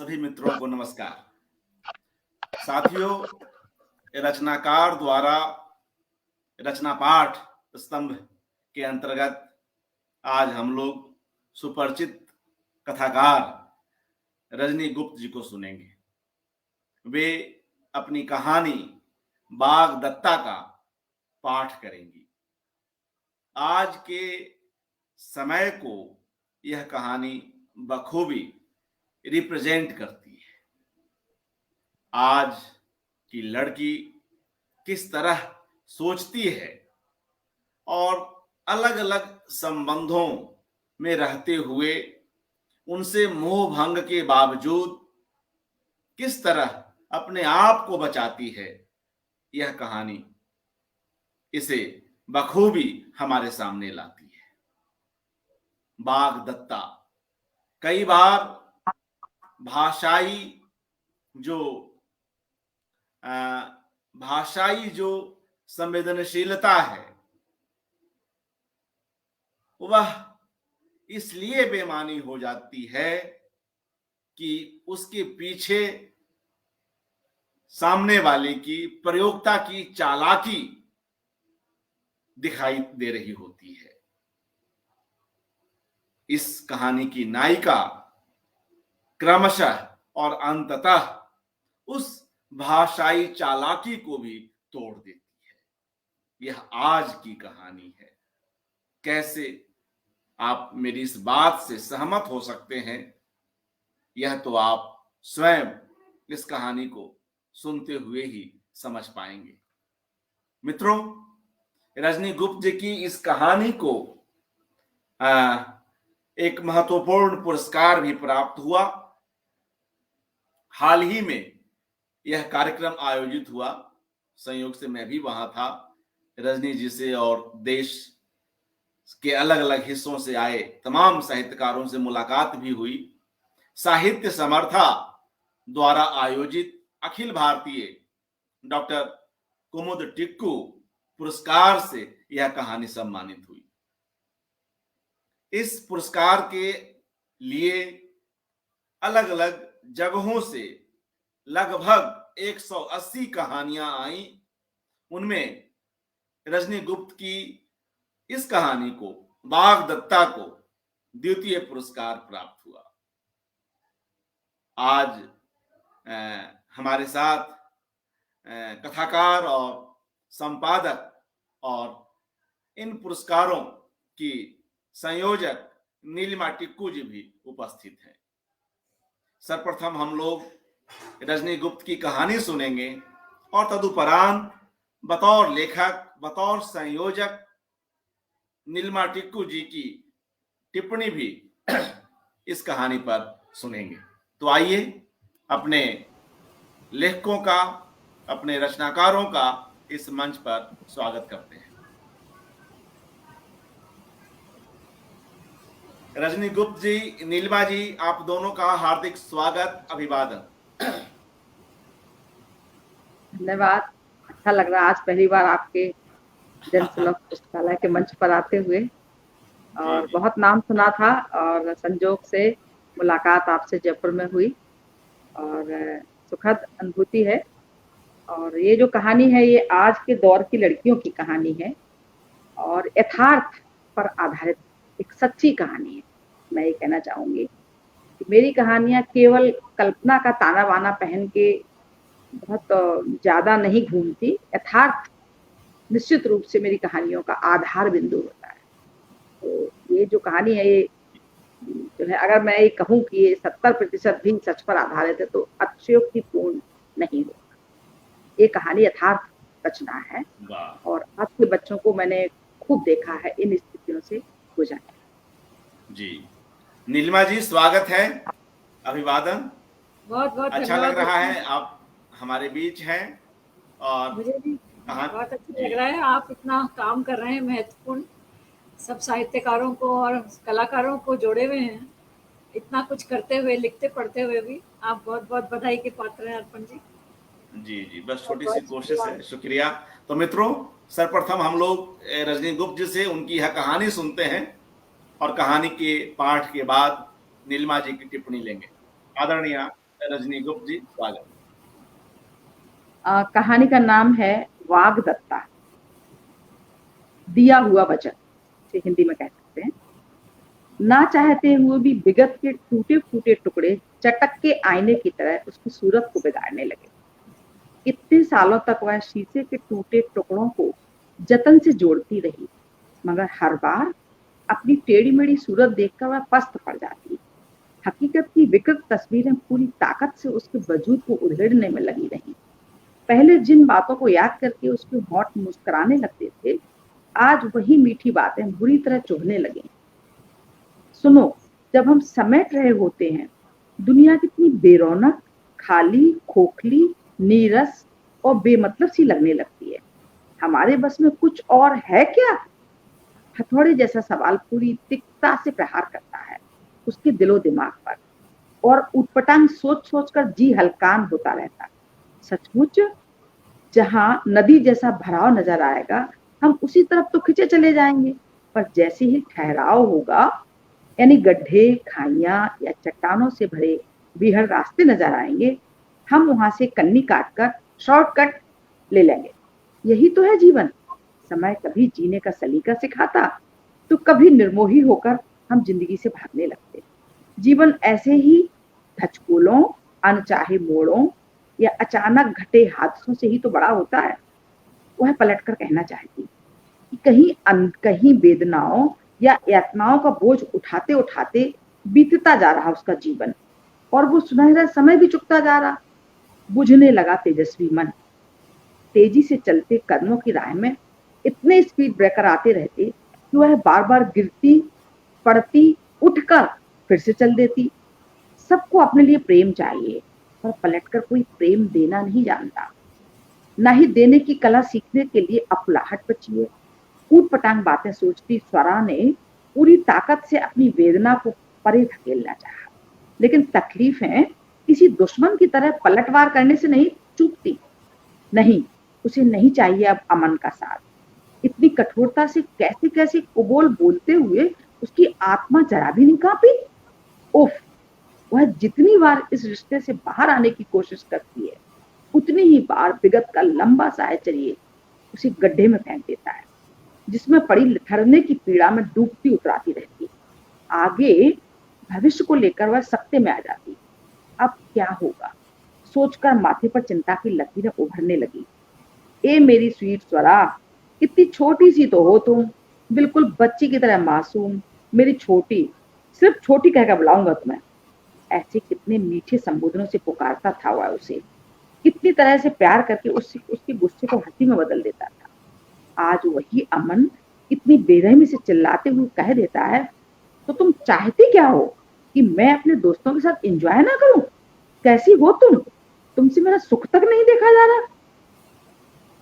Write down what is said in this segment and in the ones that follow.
सभी मित्रों को नमस्कार। साथियों, रचनाकार द्वारा रचना पाठ स्तंभ के अंतर्गत आज हम लोग सुपरिचित कथाकार रजनी गुप्त जी को सुनेंगे। वे अपनी कहानी बाघ दत्ता का पाठ करेंगी। आज के समय को यह कहानी बखूबी रिप्रेजेंट करती है। आज की लड़की किस तरह सोचती है और अलग अलग संबंधों में रहते हुए उनसे मोह भंग के बावजूद किस तरह अपने आप को बचाती है, यह कहानी इसे बखूबी हमारे सामने लाती है। बाघ दत्ता कई बार भाषाई जो संवेदनशीलता है वह इसलिए बेमानी हो जाती है कि उसके पीछे सामने वाले की प्रयोक्ता की चालाकी दिखाई दे रही होती है। इस कहानी की नायिका क्रमशः और अंततः उस भाषाई चालाकी को भी तोड़ देती है। यह आज की कहानी है। कैसे आप मेरी इस बात से सहमत हो सकते हैं, यह तो आप स्वयं इस कहानी को सुनते हुए ही समझ पाएंगे। मित्रों, रजनी गुप्त जी की इस कहानी को एक महत्वपूर्ण पुरस्कार भी प्राप्त हुआ। हाल ही में यह कार्यक्रम आयोजित हुआ, संयोग से मैं भी वहां था। रजनी जी से और देश के अलग अलग हिस्सों से आए तमाम साहित्यकारों से मुलाकात भी हुई। साहित्य समर्था द्वारा आयोजित अखिल भारतीय डॉक्टर कुमुद टिक्कू पुरस्कार से यह कहानी सम्मानित हुई। इस पुरस्कार के लिए अलग अलग जगहों से लगभग 180 कहानियां आई। उनमें रजनी गुप्त की इस कहानी को, बाघ दत्ता को, द्वितीय पुरस्कार प्राप्त हुआ। आज हमारे साथ कथाकार और संपादक और इन पुरस्कारों की संयोजक नीलिमा टिक्कू जी भी उपस्थित हैं। सर्वप्रथम हम लोग रजनी गुप्त की कहानी सुनेंगे और तदुपरांत बतौर लेखक, बतौर संयोजक नीलिमा टिक्कू जी की टिप्पणी भी इस कहानी पर सुनेंगे। तो आइए अपने लेखकों का, अपने रचनाकारों का इस मंच पर स्वागत करते हैं। रजनी गुप्त जी, नीलिमा जी, आप दोनों का हार्दिक स्वागत, अभिवादन। धन्यवाद। अच्छा लग रहा है आज पहली बार आपके जनसुलभ पुस्तकालय के मंच पर आते हुए, और बहुत नाम सुना था और संजोग से मुलाकात आपसे जयपुर में हुई और सुखद अनुभूति है। और ये जो कहानी है ये आज के दौर की लड़कियों की कहानी है और यथार्थ पर आधारित एक सच्ची कहानी है। मैं ये कहना चाहूंगी कि मेरी कहानियां केवल कल्पना का ताना बाना पहन के बहुत ज्यादा नहीं घूमती। यथार्थ निश्चित रूप से मेरी कहानियों का आधार बिंदु होता है। तो ये जो कहानी है ये जो है, अगर मैं ये कहूँ कि ये 70% भी सच पर आधारित है तो अतिशयोक्तिपूर्ण नहीं होगा। ये कहानी यथार्थ रचना है और आज के बच्चों को मैंने खूब देखा है इन स्थितियों से गुजरने। जी, नीलिमा जी, स्वागत है, अभिवादन। बहुत बहुत अच्छा लग रहा है आप हमारे बीच हैं और मुझे भी बहुत अच्छा लग रहा है। आप इतना काम कर रहे हैं, महत्वपूर्ण, सब साहित्यकारों को और कलाकारों को जोड़े हुए हैं, इतना कुछ करते हुए, लिखते पढ़ते हुए भी। आप बहुत बहुत बधाई के पात्र हैं अर्पण जी। जी जी, बस छोटी सी कोशिश है, शुक्रिया। तो मित्रों, सर्वप्रथम हम लोग रजनी गुप्त जी से उनकी यह कहानी सुनते हैं और कहानी के पाठ के बाद नीलिमा जी की टिप्पणी लेंगे। आदरणीय रजनी गुप्त जी, स्वागत। कहानी का नाम है वागदत्ता, दिया हुआ वचन, इसे हिंदी में कह सकते हैं। ना चाहते हुए भी विगत के टूटे फूटे टुकड़े चटक के आईने की तरह उसकी सूरत को बिगाड़ने लगे। इतने सालों तक वह शीशे के टूटे टुकड़ों को जतन से जोड़ती रही, मगर हर बार अपनी टेढ़ी मेढ़ी सूरत देखकर वह पस्त पड़ जाती। हकीकत की विकृत तस्वीरें पूरी ताकत से उसके वजूद को उधेड़ने में लगी रही। पहले जिन बातों को याद करके उसके होंठ मुस्कुराने लगते थे, आज वही मीठी बातें बुरी तरह चुभने लगी। सुनो, जब हम समेट रहे होते हैं, दुनिया कितनी बेरौनक, खाली, खोखली, नीरस और बेमतलब सी लगने लगती है। हमारे बस में कुछ और है क्या? हथौड़े जैसा सवाल पूरी तिक्तता से प्रहार करता है उसके दिलो दिमाग पर, और उटपटांग सोच सोच कर जी हलकान होता रहता। सचमुच जहां नदी जैसा भराव नजर आएगा, हम उसी तरफ तो खिंचे चले जाएंगे, पर जैसे ही ठहराव होगा, यानी गड्ढे, खाइयां या चट्टानों से भरे बीहड़ रास्ते नजर आएंगे, हम वहां से कन्नी काटकर शॉर्टकट ले लेंगे। यही तो है जीवन। समय कभी जीने का सलीका सिखाता, तो कभी निर्मोही होकर हम जिंदगी से भागने लगते। जीवन ऐसे ही धचकोलों, अनचाहे मोड़ों या अचानक घटे हादसों से ही तो बड़ा होता है। वह पलटकर कहना चाहती कि कहीं वेदनाओं या यातनाओं का बोझ उठाते उठाते बीतता जा रहा उसका जीवन, और वो सुनहरा समय भी चुकता जा रहा। बुझने लगा तेजस्वी मन। तेजी से चलते कदमों की राह में इतने स्पीड ब्रेकर आते रहते कि वह बार बार गिरती, पड़ती, उठकर फिर से चल देती। सबको अपने लिए प्रेम चाहिए, पर पलटकर कोई प्रेम देना नहीं जानता। न ही देने की कला सीखने के लिए अकुलाहट बची है। ऊट-पटांग बातें सोचती स्वरा ने पूरी ताकत से अपनी वेदना को परे धकेलना चाहा, लेकिन तकलीफें किसी दुश्मन की तरह पलटवार करने से नहीं चूकती। नहीं, उसे नहीं चाहिए अब अमन का साथ। इतनी कठोरता से कैसे कैसे कुबोल बोलते हुए उसकी आत्मा जरा भी नहीं कांपी। उफ, वह जितनी बार इस रिश्ते से बाहर आने की कोशिश करती है, उतनी ही बार विगत का लंबा सायचर्य उसे गड्ढे में फेंक देता है, जिसमें पड़ी लिथड़ने की पीड़ा में डूबती उतराती रहती। आगे भविष्य को लेकर वह सकते में आ जाती। अब क्या होगा सोचकर माथे पर चिंता की लकीरें उभरने लगी। ए मेरी स्वीट स्वरा, कितनी छोटी सी तो हो तुम, बिल्कुल बच्ची की तरह मासूम। मेरी छोटी, सिर्फ छोटी कहकर बुलाऊंगा तुम्हें। ऐसे कितने मीठे संबोधनों से पुकारता था वह उसे, कितनी तरह से प्यार करके उसके गुस्से को हंसी में बदल देता था। आज वही अमन इतनी बेरहमी से चिल्लाते हुए कह देता है, तो तुम चाहती क्या हो कि मैं अपने दोस्तों के साथ एंजॉय ना करूं? कैसी हो तुम? तुमसे मेरा सुख तक नहीं देखा जा रहा।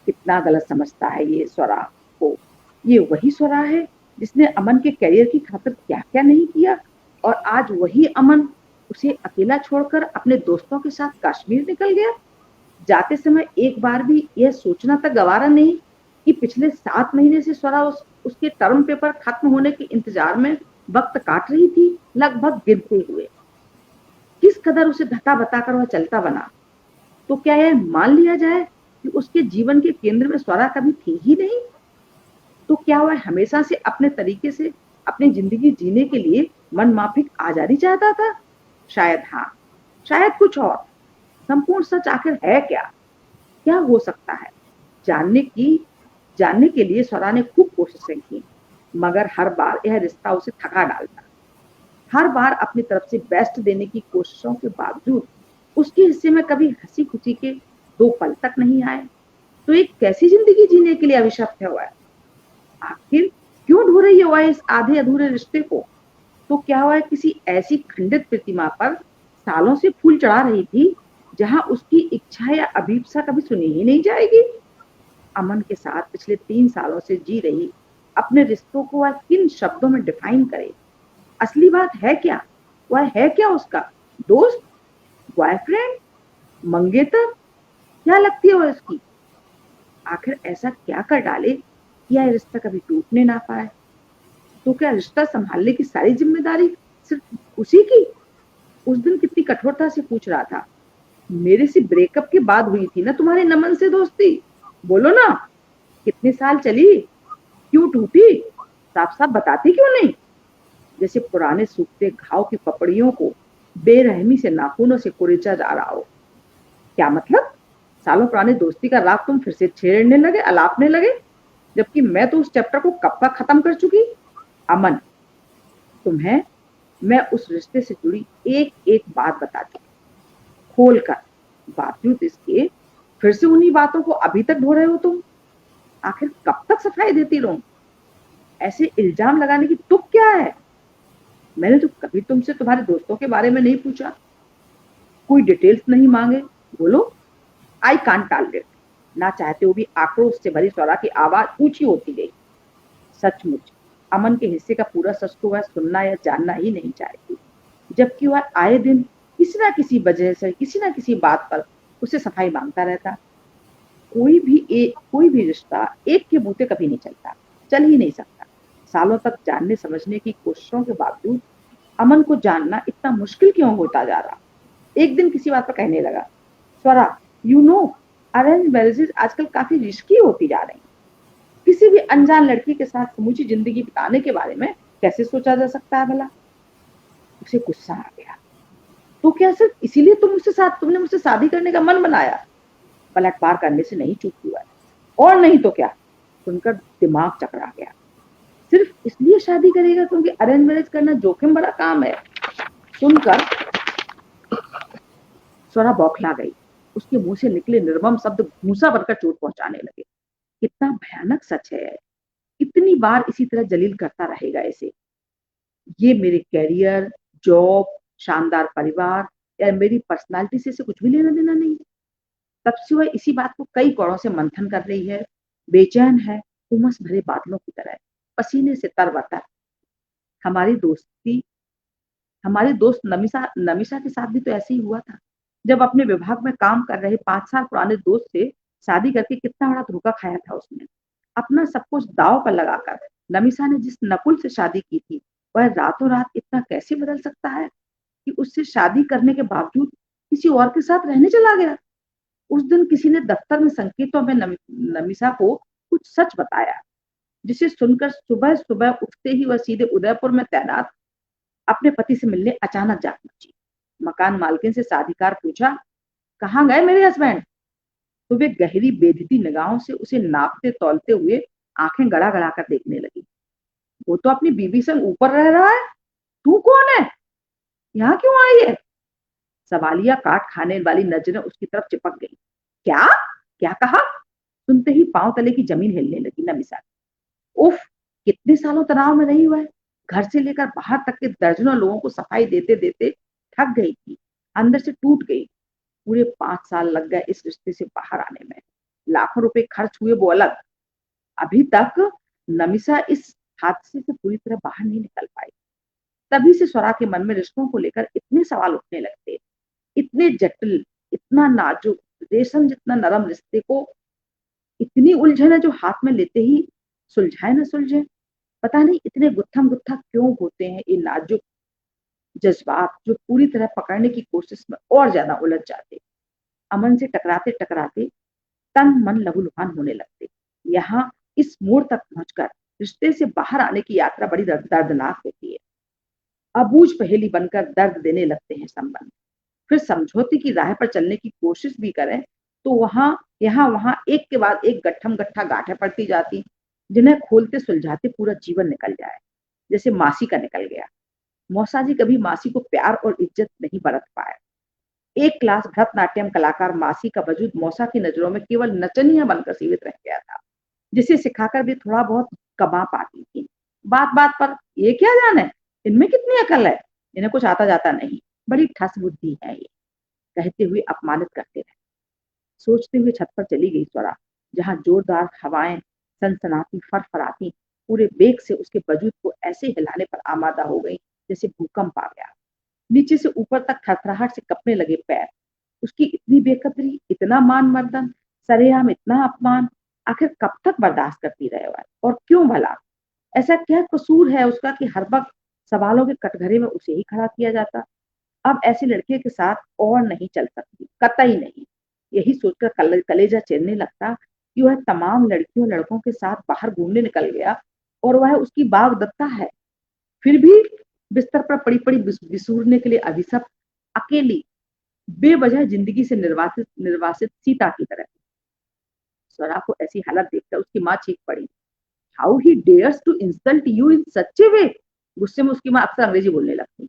कितना गलत समझता है ये स्वरा को। ये वही स्वरा है जिसने अमन के करियर की खातिर क्या क्या नहीं किया, और आज वही अमन उसे अकेला छोड़कर अपने दोस्तों के साथ कश्मीर निकल गया। जाते समय एक बार भी यह सोचना तक गवारा नहीं कि पिछले 7 महीने से स्वरा उसके टर्म पेपर खत्म होने के इंतजार में वक्त काट रही थी, लगभग गिरते हुए। किस कदर उसे धक्का बताकर वह चलता बना। तो क्या यह मान लिया जाए कि उसके जीवन के केंद्र में स्वरा कभी थी ही नहीं? तो क्या वह हमेशा से अपने तरीके से अपनी जिंदगी जीने के लिए मनमाफिक आजादी चाहता था? शायद हाँ, शायद कुछ और। संपूर्ण सच आखिर है क्या? क्या हो सकता है? जानने के लिए स्वरा ने खूब कोशिशें की, मगर हर बार यह रिश्ता उसे थका डालता। हर बार अपनी तरफ से बेस्ट देने की कोशिशों के बावजूद उसके हिस्से में कभी हंसी खुशी के 2 पल तक नहीं आए। तो एक कैसी जिंदगी जीने के लिए अभिशप्त है वह? आखिर क्यों ढूंढ रही है वह इस आधे अधूरे रिश्ते को? तो क्या वह किसी ऐसी खंडित प्रतिमा पर सालों से फूल चढ़ा रही थी जहां उसकी इच्छा या अभीप्सा कभी सुनी ही नहीं जाएगी? अमन के साथ पिछले 3 सालों से जी रही अपने रिश्तों को वह किन शब्दों में डिफाइन करे? असली बात है क्या? वह है क्या उसका दोस्त, बॉयफ्रेंड, मंगेतर? क्या लगती है वह उसकी? आखिर ऐसा क्या कर डाले कि यह रिश्ता कभी टूटने ना पाए? तो क्या रिश्ता संभालने की सारी जिम्मेदारी सिर्फ उसी की? उस दिन कितनी कठोरता से पूछ रहा था, मेरे से ब्रेकअप के बाद हुई थी ना तुम्हारे नमन से दोस्ती, बोलो ना, कितने साल चली, क्यों टूटी, साफ साफ बताती क्यों नहीं? जैसे पुराने सूखते घाव की पपड़ियों को बेरहमी से नाखूनों से कुरेचा जा रहा हो। क्या मतलब? सालों पुरानी दोस्ती का राग तुम फिर से छेड़ने लगे, अलापने लगे, जबकि मैं तो उस चैप्टर को कब का खत्म कर चुकी। अमन, तुम्हें मैं उस रिश्ते से जुड़ी एक एक बात बताती खोल कर, बावजूद इसके फिर से उन्हीं बातों को अभी तक ढो रहे हो तुम। आखिर कब तक सफाई देती रहूं? ऐसे इल्जाम लगाने की तुक क्या है? मैंने तो कभी तुमसे तुम्हारे दोस्तों के बारे में नहीं पूछा, कोई डिटेल्स नहीं मांगे, बोलो। I can't tolerate. ना चाहते हुए भी आक्रोश से भरी स्वरा की आवाज ऊंची होती गई। सचमुच अमन के हिस्से का पूरा सच तो वह सुनना या जानना ही नहीं चाहती, जबकि वह आए दिन किसी ना किसी वजह से किसी ना किसी बात पर उसे सफाई मांगता रहता। कोई भी रिश्ता एक के बूते कभी नहीं चलता, चल ही नहीं सकता। सालों तक जानने समझने की कोशिशों के बावजूद अमन को जानना इतना मुश्किल क्यों होता जा रहा? एक दिन किसी बात पर कहने लगा, स्वरा, यू नो, अरेंज मैरिजेज आजकल काफी रिस्की होती जा रही हैं। किसी भी अनजान लड़की के साथ समूची जिंदगी बिताने के बारे में कैसे सोचा जा सकता है भला? उसे गुस्सा आ गया। तो क्या सिर्फ इसीलिए तुमने मुझसे शादी करने का मन बनाया? पलटवार करने से नहीं चूक हुआ, और नहीं तो क्या? सुनकर दिमाग चकरा गया। सिर्फ इसलिए शादी करेगा क्योंकि अरेंज मैरिज करना जोखिम भरा काम है? सुनकर स्वरा बौखला गई। उसके मुंह से निकले निर्मम शब्द भूसा बनकर चोट पहुंचाने लगे। कितना भयानक सच है। इतनी बार इसी तरह जलील करता रहेगा इसे। ये मेरे कैरियर, जॉब, शानदार परिवार या मेरी पर्सनालिटी से इसे कुछ भी लेना देना नहीं है। तब से वह इसी बात को कई कौड़ों से मंथन कर रही है, बेचैन है, उमस भरे बादलों की तरह, पसीने से तरबतर। हमारी दोस्ती हमारी दोस्त नमिसा नमिसा के साथ भी तो ऐसे ही हुआ था। जब अपने विभाग में काम कर रहे 5 साल पुराने दोस्त से शादी करके कितना बड़ा धोखा खाया था उसने। अपना सब कुछ दांव पर लगाकर नमिसा ने जिस नकुल से शादी की थी, वह रातों रात इतना कैसे बदल सकता है कि उससे शादी करने के बावजूद किसी और के साथ रहने चला गया। उस दिन किसी ने दफ्तर में संकेतों में नमिसा को कुछ सच बताया, जिसे सुनकर सुबह सुबह उठते ही वह सीधे उदयपुर में तैनात अपने पति से मिलने अचानक जा पहुंची। मकान मालकिन से साधिकार पूछा, कहाँ गए मेरे हस्बैंड? तो वे गहरी बेधती निगाहों से उसे नापते तौलते हुए आंखें गड़ा गड़ा कर देखने लगी। वो तो अपनी बीवी संग ऊपर रह रहा है, तू कौन है, यहाँ क्यों आई है? सवालिया काट खाने वाली नजरें उसकी तरफ चिपक गई। क्या क्या कहा? सुनते ही पांव तले की जमीन हिलने लगी नमिसा। उफ, कितने सालों तनाव में रही हुआ है। घर से लेकर बाहर तक के दर्जनों लोगों को सफाई देते देते थक गई थी, अंदर से टूट गई। पूरे 5 साल लग गए इस रिश्ते से बाहर आने में। लाखों रुपए खर्च हुए वो अलग। अभी तक नमिसा इस हादसे से पूरी तरह बाहर नहीं निकल पाई। तभी से स्वरा के मन में रिश्तों को लेकर इतने सवाल उठने लगते, इतने जटिल, इतना नाजुक, रेशम जितना नरम रिश्ते को इतनी उलझन है जो हाथ में लेते ही सुलझाए न सुलझे। पता नहीं इतने गुत्थम गुत्था क्यों होते हैं ये नाजुक जज्बात, जो पूरी तरह पकड़ने की कोशिश में और ज्यादा उलझ जाते। अमन से टकराते टकराते तन मन लहूलुहान होने लगते। यहाँ इस मोड़ तक पहुंचकर रिश्ते से बाहर आने की यात्रा बड़ी दर्दनाक होती है। अबूझ पहेली बनकर दर्द देने लगते हैं संबंध। फिर समझौते की राह पर चलने की कोशिश भी करें तो वहां एक के बाद एक गट्ठम गट्ठा गांठें पड़ती जाती, जिन्हें खोलते सुलझाते पूरा जीवन निकल जाए, जैसे मासी का निकल गया। मौसा जी कभी मासी को प्यार और इज्जत नहीं बरत पाए। एक क्लास भरतनाट्यम कलाकार मासी का वजूद मौसा की नजरों में केवल नचनिया बनकर सीमित रह गया था, जिसे सिखाकर भी थोड़ा बहुत कमा पाती थी। बात बात पर ये क्या जाने, इनमें कितनी अकल है, इन्हें कुछ आता जाता नहीं, बड़ी ठस बुद्धि है ये, कहते हुए अपमानित करते रहे। सोचते हुए छत पर चली गई स्वरा, जहां जोरदार हवाएं सनसनाती फरफराती पूरे बेग से उसके वजूद को ऐसे हिलाने पर आमादा हो गई जैसे भूकंप आ गया। नीचे से ऊपर तक थरथराहट से कपने लगे पैर। उसकी इतनी बेकदरी, इतना मान मर्दन, सरेआम इतना अपमान, आखिर कब तक बर्दाश्त करती रहे वह? और क्यों भला? ऐसा क्या कसूर है उसका कि हर वक्त सवालों के कटघरे में उसे ही खड़ा किया जाता? अब ऐसे लड़के के साथ और नहीं चल सकती, कतई नहीं। यही सोचकर कलेजा चीरने लगता कि वह तमाम लड़कियों लड़कों के साथ बाहर घूमने निकल गया और वह उसकी बागदत्ता है। फिर भी बिस्तर पर पड़ी पड़ी बिसूरने के लिए अभिशप्त, अकेली, बेवजह जिंदगी से निर्वासित निर्वासित सीता की तरह। स्वरा को ऐसी हालत देखकर उसकी माँ चीख पड़ी, how he dares to insult you in such a way. गुस्से में उसकी माँ अक्सर अंग्रेजी बोलने लगती।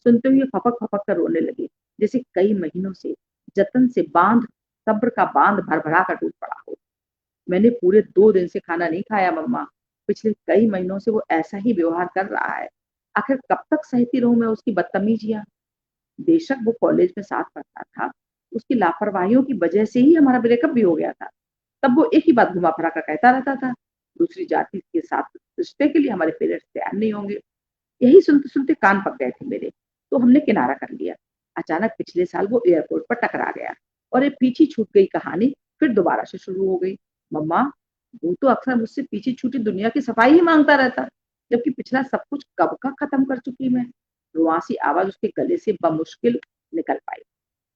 सुनते हुए फपक फपक कर रोने लगी, जैसे कई महीनों से जतन से बांध सब्र का बांध भरभरा कर टूट पड़ा हो। मैंने पूरे 2 दिन से खाना नहीं खाया मम्मा। पिछले कई महीनों से वो ऐसा ही व्यवहार कर रहा है। आखिर कब तक सहती रहूं मैं उसकी बदतमीजियां। बेशक वो कॉलेज में साथ पढ़ता था, उसकी लापरवाहियों की वजह से ही हमारा ब्रेकअप भी हो गया था। तब वो एक ही बात घुमा फिरा कर कहता रहता था, दूसरी जाति के साथ रिश्ते के लिए हमारे पेरेंट्स तैयार नहीं होंगे। यही सुनते सुनते कान पक गए थे मेरे, तो हमने किनारा कर लिया। अचानक पिछले साल वो एयरपोर्ट पर टकरा गया और एक पीछे छूट गई कहानी फिर दोबारा से शुरू हो गई। मम्मा, वो तो अक्सर मुझसे पीछे छूटी दुनिया की सफाई ही मांगता रहता, जबकि पिछला सब कुछ कब का खत्म कर चुकी मैं। रुआसी आवाज उसके गले से बमुश्किल निकल पाई।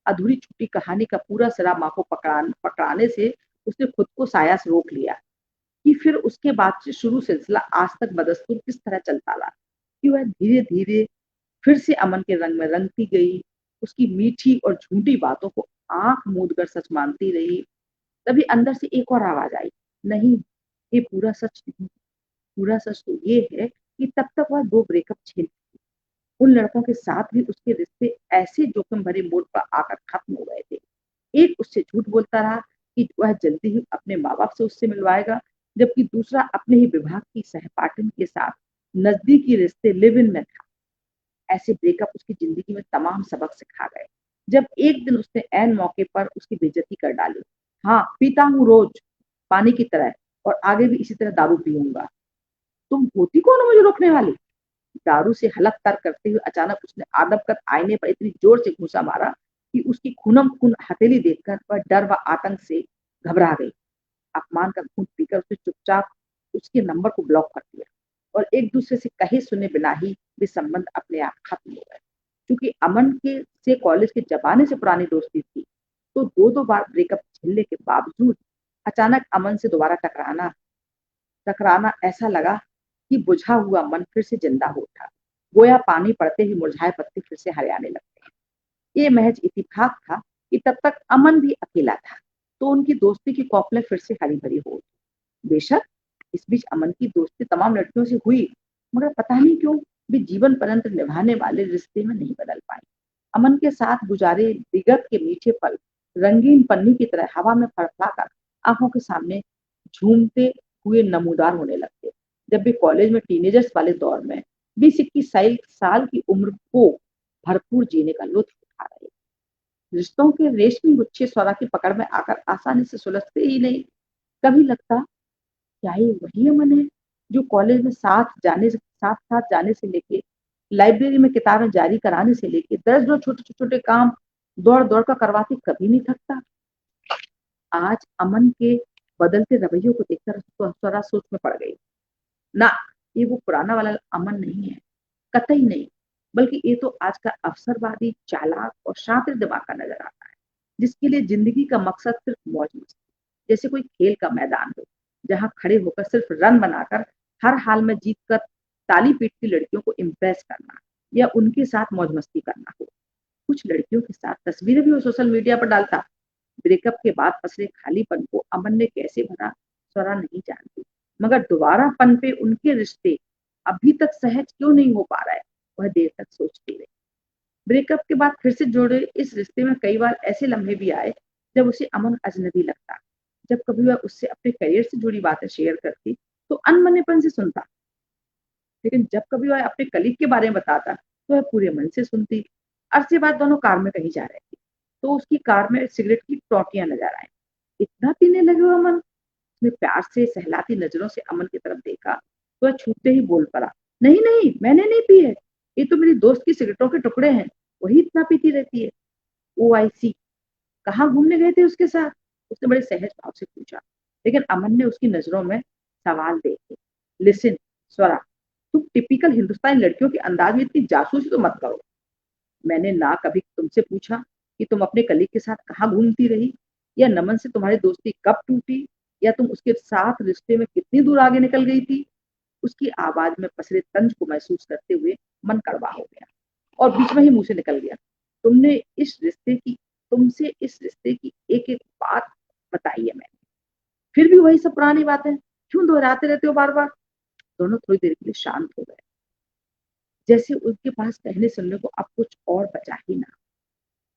अधूरी छुट्टी कहानी का पूरा सिरा माँ को पकड़ाने से उसने खुद को साया से रोक लिया कि फिर उसके बाद से शुरू सिलसिला आज तक बदस्तूर किस तरह चलता रहा, कि वह धीरे धीरे फिर से अमन के रंग में रंगती गई, उसकी मीठी और झूठी बातों को आंख मूंद कर सच मानती रही। तभी अंदर से एक और आवाज आई, नहीं, ये पूरा सच नहीं। पूरा सच तो ये है कि तब तक वह 2 ब्रेकअप झेल, उन लड़कों के साथ भी उसके रिश्ते ऐसे जोखिम भरे मोड़ पर आकर खत्म हो गए थे। एक उससे झूठ बोलता रहा कि वह जल्दी ही अपने माँ बाप से उससे मिलवाएगा, जबकि दूसरा अपने ही विभाग की सहपाठिन के साथ नजदीकी रिश्ते लिव इन में था। ऐसे ब्रेकअप उसकी जिंदगी में तमाम सबक सिखा गए। जब एक दिन उसने ऐन मौके पर उसकी बेइज्जती कर डाली, हाँ, पीता हूँ रोज पानी की तरह, और आगे भी इसी तरह दारू पीऊंगा। तुम होती कौन हो मुझे रोकने वाली। दारू से हलक तर करते हुए अचानक उसने आदब कर आईने पर इतनी जोर से घूंसा मारा कि उसकी खूनम खून हथेली देखकर वह डर व आतंक से घबरा गई। अपमान का घूंट पीकर उसने चुपचाप उसके नंबर को ब्लॉक कर दिया और एक दूसरे से कहे सुने बिना ही वे संबंध अपने आप खत्म हो गए। क्योंकि अमन के से कॉलेज के जमाने से पुरानी दोस्ती थी, तो 2-2 बार ब्रेकअप झेलने के बावजूद अचानक अमन से दोबारा टकराना टकराना ऐसा लगा कि बुझा हुआ मन फिर से जिंदा हो उठा। गोया पानी पड़ते ही मुरझाए पत्ते फिर से हरियाने लगते हैं। ये महज इत्तेफाक था कि तब तक अमन भी अकेला था, तो उनकी दोस्ती की कौपलें फिर से हरी भरी हो उठी। बेशक इस बीच अमन की दोस्ती तमाम लड़कियों से हुई, मगर पता नहीं क्यों वे जीवन पर्यंत निभाने वाले रिश्ते में नहीं बदल पाई। अमन के साथ गुजारे विगत के मीठे पल रंगीन पन्नी की तरह हवा में फड़फड़ाकर आंखों के सामने झूमते हुए नमूदार होने लगते। जब भी कॉलेज में टीनेजर्स वाले दौर में 20-21 साल की उम्र को भरपूर जीने का लुत्फ उठा रहे। रिश्तों के रेशमी गुच्छे स्वरा की पकड़ में आकर आसानी से सुलझते ही नहीं। कभी लगता, क्या ये वही अमन है जो कॉलेज में साथ साथ जाने से लेके, लाइब्रेरी में किताबें जारी कराने से लेके, दर्जनों छोटे छोटे काम दौड़ दौड़ कर करवाते कभी नहीं थकता। आज अमन के बदलते रवैयों को देखकर स्वरा सोच में पड़ गई। ना, ये वो पुराना वाला अमन नहीं है, कतई नहीं। बल्कि ये तो आज का अवसरवादी, चालाक और शातिर दिमाग का नजर आता है, जिसके लिए जिंदगी का मकसद सिर्फ मौज मस्ती, जैसे कोई खेल का मैदान हो जहां खड़े होकर सिर्फ रन बनाकर हर हाल में जीत कर ताली पीटती लड़कियों को इम्प्रेस करना या उनके साथ मौज मस्ती करना हो। कुछ लड़कियों के साथ तस्वीरें भी वो सोशल मीडिया पर डालता। ब्रेकअप के बाद पसरे खालीपन को अमन ने कैसे भरा, स्वरा नहीं जानती, मगर दोबारा पनपे उनके रिश्ते अभी तक सहज क्यों नहीं हो पा रहा है, वह देर तक सोचती रही। ब्रेकअप के बाद फिर से जोड़े इस रिश्ते में कई बार ऐसे लम्हे भी आए जब उसे अमन अजनबी लगता। जब कभी वह उससे अपने करियर से जुड़ी बातें शेयर करती तो अनमनेपन से सुनता, लेकिन जब कभी वह अपने कलीग के बारे में बताता तो वह पूरे मन से सुनती। अरसे बाद दोनों कार में कहीं जा रहे थे, तो उसकी कार में सिगरेट की टोटियां नजर आई। इतना पीने लगे हो अमन। उसने प्यार से सहलाती नजरों से अमन की तरफ देखा तो वह छूटते ही बोल पड़ा, नहीं नहीं, मैंने नहीं पी है, ये तो मेरी दोस्त की सिगरेटों के टुकड़े हैं, वही इतना पीती रहती है। ओ आई सी, कहाँ घूमने गए थे उसके साथ, उसने बड़े सहज भाव से पूछा। लेकिन अमन ने उसकी नजरों में सवाल देखे। लिसन स्वरा, तुम टिपिकल हिंदुस्तानी लड़कियों के अंदाज में इतनी जासूसी तो मत करो। मैंने ना कभी तुमसे पूछा कि तुम अपने कलीग के साथ कहाँ घूमती रही, या नमन से तुम्हारी दोस्ती कब टूटी, या तुम उसके साथ रिश्ते में कितनी दूर आगे निकल गई थी। उसकी आवाज में पसरे तंज को महसूस करते हुए मन कड़वा हो गया और बीच में ही मुंह से निकल गया, तुमने इस रिश्ते की तुमसे इस रिश्ते की एक एक बात बताई है मैंने, फिर भी वही सब पुरानी बातें क्यों दोहराते रहते हो बार बार। दोनों थोड़ी देर के लिए शांत हो गए, जैसे उनके पास कहने सुनने को अब कुछ और बचा ही ना।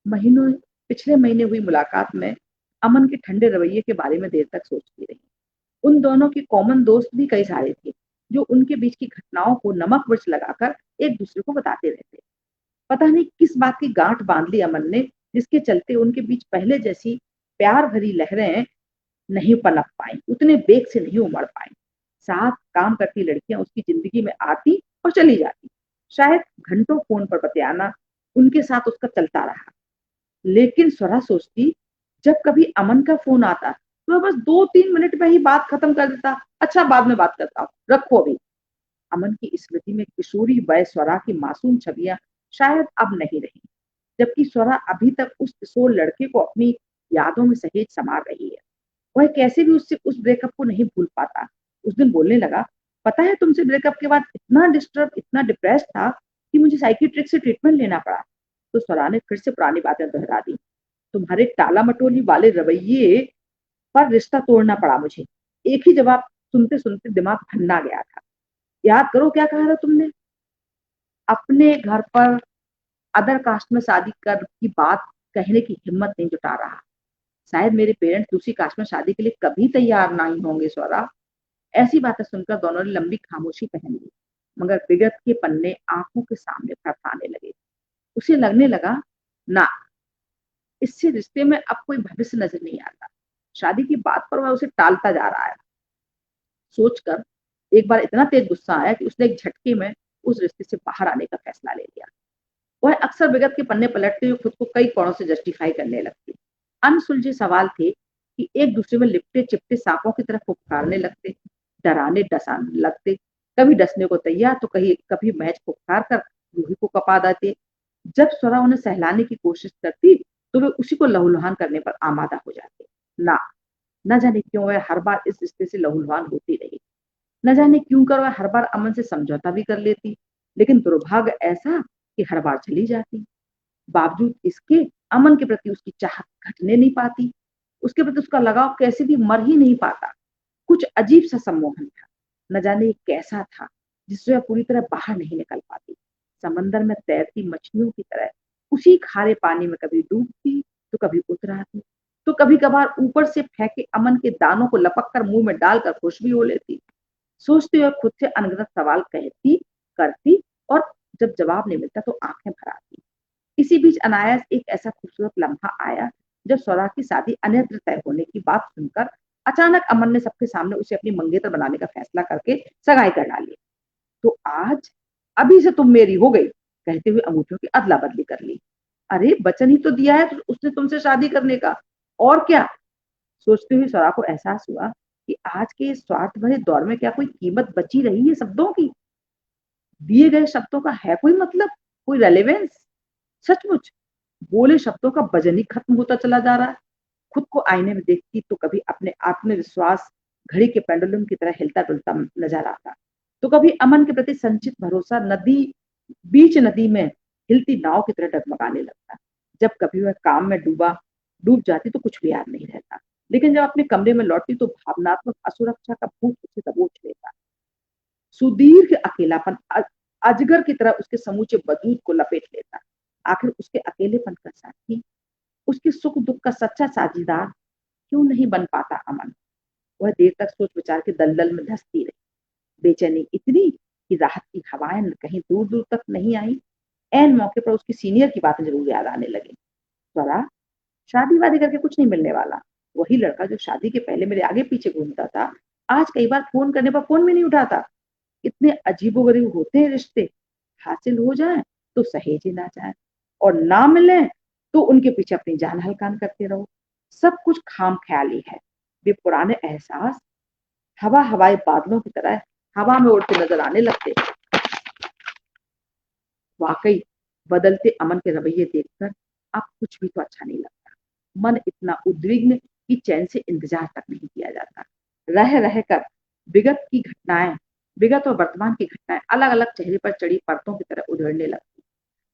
महीनों पिछले महीने हुई मुलाकात में अमन के ठंडे रवैये के बारे में देर तक सोचती रही। उन दोनों के कॉमन दोस्त भी कई सारे थे जो उनके बीच की घटनाओं को नमक मिर्च लगाकर एक दूसरे को बताते रहते। पता नहीं किस बात की गांठ बांध ली अमन ने, जिसके चलते उनके बीच पहले जैसी प्यार भरी लहरें नहीं पनप पाई, उतने बेग से नहीं उमड़ पाई। साथ काम करती लड़कियां उसकी जिंदगी में आती और चली जाती, शायद घंटों फोन पर बतियाना उनके साथ उसका चलता रहा। लेकिन स्वरा सोचती, जब कभी अमन का फोन आता तो वह बस 2-3 मिनट में ही बात खत्म कर देता, अच्छा बाद में बात करता हूँ, रखो अभी। अमन की स्मृति में किशोरी वय स्वरा की मासूम छवियां शायद अब नहीं रही, जबकि स्वरा अभी तक उस किशोर लड़के को अपनी यादों में सहेज संभाल रही है। वह कैसे भी उससे उस ब्रेकअप को नहीं भूल पाता। उस दिन बोलने लगा, पता है तुमसे ब्रेकअप के बाद इतना डिप्रेस था कि मुझे साइकियाट्रिक से ट्रीटमेंट लेना पड़ा। तो स्वरा ने फिर से पुरानी बातें दोहरा दी, तुम्हारे टाला मटोली वाले रवैये पर रिश्ता तोड़ना पड़ा मुझे। एक ही जवाब सुनते सुनते दिमाग भन्ना गया था। याद करो क्या कहा था तुमने, अपने घर पर अदर कास्ट में शादी कर की बात कहने की हिम्मत नहीं जुटा रहा। शायद मेरे पेरेंट्स दूसरी कास्ट में शादी के लिए कभी तैयार नहीं होंगे स्वरा। ऐसी बातें सुनकर दोनों ने लंबी खामोशी पहन ली, मगर विगत के पन्ने आंखों के सामने फड़फड़ाने लगे। उसे लगने लगा, ना, इससे रिश्ते में अब कोई भविष्य नजर नहीं आता। शादी की बात पर वह उसे टालता जा रहा है। सोचकर एक बार इतना तेज गुस्सा आया कि उसने एक झटके में उस रिश्ते से बाहर आने का फैसला ले लिया। वह अक्सर विगत के पन्ने पलटते हुए खुद को कई कोणों से जस्टिफाई करने लगती। अनसुलझे सवाल थे कि एक दूसरे में लिपटे चिपटे सांपों की तरह फुफकारने लगते, डराने डसाने लगते, कभी डसने को तैयार तो कहीं कभी महज फुफकार कर रूही को कपा देते। जब स्वरा उन्हें सहलाने की कोशिश करती तो वे उसी को लहूलुहान करने पर आमादा हो जाते। ना, न जाने क्यों वह हर बार इस रिश्ते से लहूलुहान होती रही। न जाने क्यों कर वह हर बार अमन से समझौता भी कर लेती, लेकिन दुर्भाग्य ऐसा कि हर बार चली जाती। बावजूद इसके अमन के प्रति उसकी चाहत घटने नहीं पाती, उसके प्रति उसका लगाव कैसे भी मर ही नहीं पाता। कुछ अजीब सा सम्मोहन था, न जाने ये कैसा था जिससे वह पूरी तरह बाहर नहीं निकल पाती। समंदर में तैरती मछलियों की तरह उसी खारे पानी में कभी डूबती तो कभी उतर आती, तो कभी कभार ऊपर से फेंके अमन के दानों को लपक कर मुंह में डालकर खुश भी हो लेती। सोचते हुए खुद से अनगिनत सवाल कहती करती, और जब जवाब नहीं मिलता तो आंखें भर आती। इसी बीच अनायास एक ऐसा खूबसूरत लम्हा आया जब स्वरा की शादी अन्यत्र तय होने की बात सुनकर अचानक अमन ने सबके सामने उसे अपनी मंगेतर बनाने का फैसला करके सगाई कर डाली। तो आज अभी से तुम मेरी हो गई, कहते हुए अंगूठियों की अदला बदली कर ली। अरे वचन ही तो दिया है तो उसने तुमसे शादी करने का, और क्या। सोचते हुए स्वरा को एहसास हुआ कि आज के इस स्वार्थ भरे दौर में क्या कोई कीमत बची रही है शब्दों की। दिए गए शब्दों का है कोई मतलब, कोई रेलेवेंस। सचमुच बोले शब्दों का वजन ही खत्म होता चला जा रहा है। खुद को आईने में देखती तो कभी अपने आत्मविश्वास घड़ी के पेंडुलम की तरह हिलता डुलता नजर आता, तो कभी अमन के प्रति संचित भरोसा नदी में हिलती नाव की तरह डगमगाने लगता। जब कभी वह काम में डूब जाती तो कुछ भी याद नहीं रहता, लेकिन जब अपने कमरे में लौटती तो भावनात्मक असुरक्षा का भूत उसे दबोच लेता। सुदीर्घ अकेलापन अजगर की तरह उसके समूचे वजूद को लपेट लेता। आखिर उसके अकेलेपन का साथी, उसके सुख दुख का सच्चा साझीदार क्यों नहीं बन पाता अमन। वह देर तक सोच विचार के दलदल में धंसती रही, बेचैनी इतनी कि राहत की हवाएं कहीं दूर दूर तक नहीं आई। ऐन मौके पर उसकी सीनियर की बातें जरूर याद आने लगी। स्वरा, शादी वादी करके कुछ नहीं मिलने वाला। वही लड़का जो शादी के पहले मेरे आगे पीछे घूमता था, आज कई बार फोन करने पर फोन भी नहीं उठाता। इतने अजीबोगरीब होते हैं रिश्ते, हासिल हो जाए तो सहेजे ना जाए, और ना मिले तो उनके पीछे अपनी जान हलकान करते रहो। सब कुछ खाम ख्याली है। वे पुराने एहसास हवाई बादलों की तरह हवा में उड़ते नजर आने लगते। वाकई बदलते अमन के रवैये देखकर अब कुछ भी तो अच्छा नहीं लगता। मन इतना उद्विग्न कि चैन से इंतजार तक नहीं किया जाता। रह रहकर विगत और वर्तमान की घटनाएं अलग अलग चेहरे पर चढ़ी परतों की तरह उधेड़ने लगती।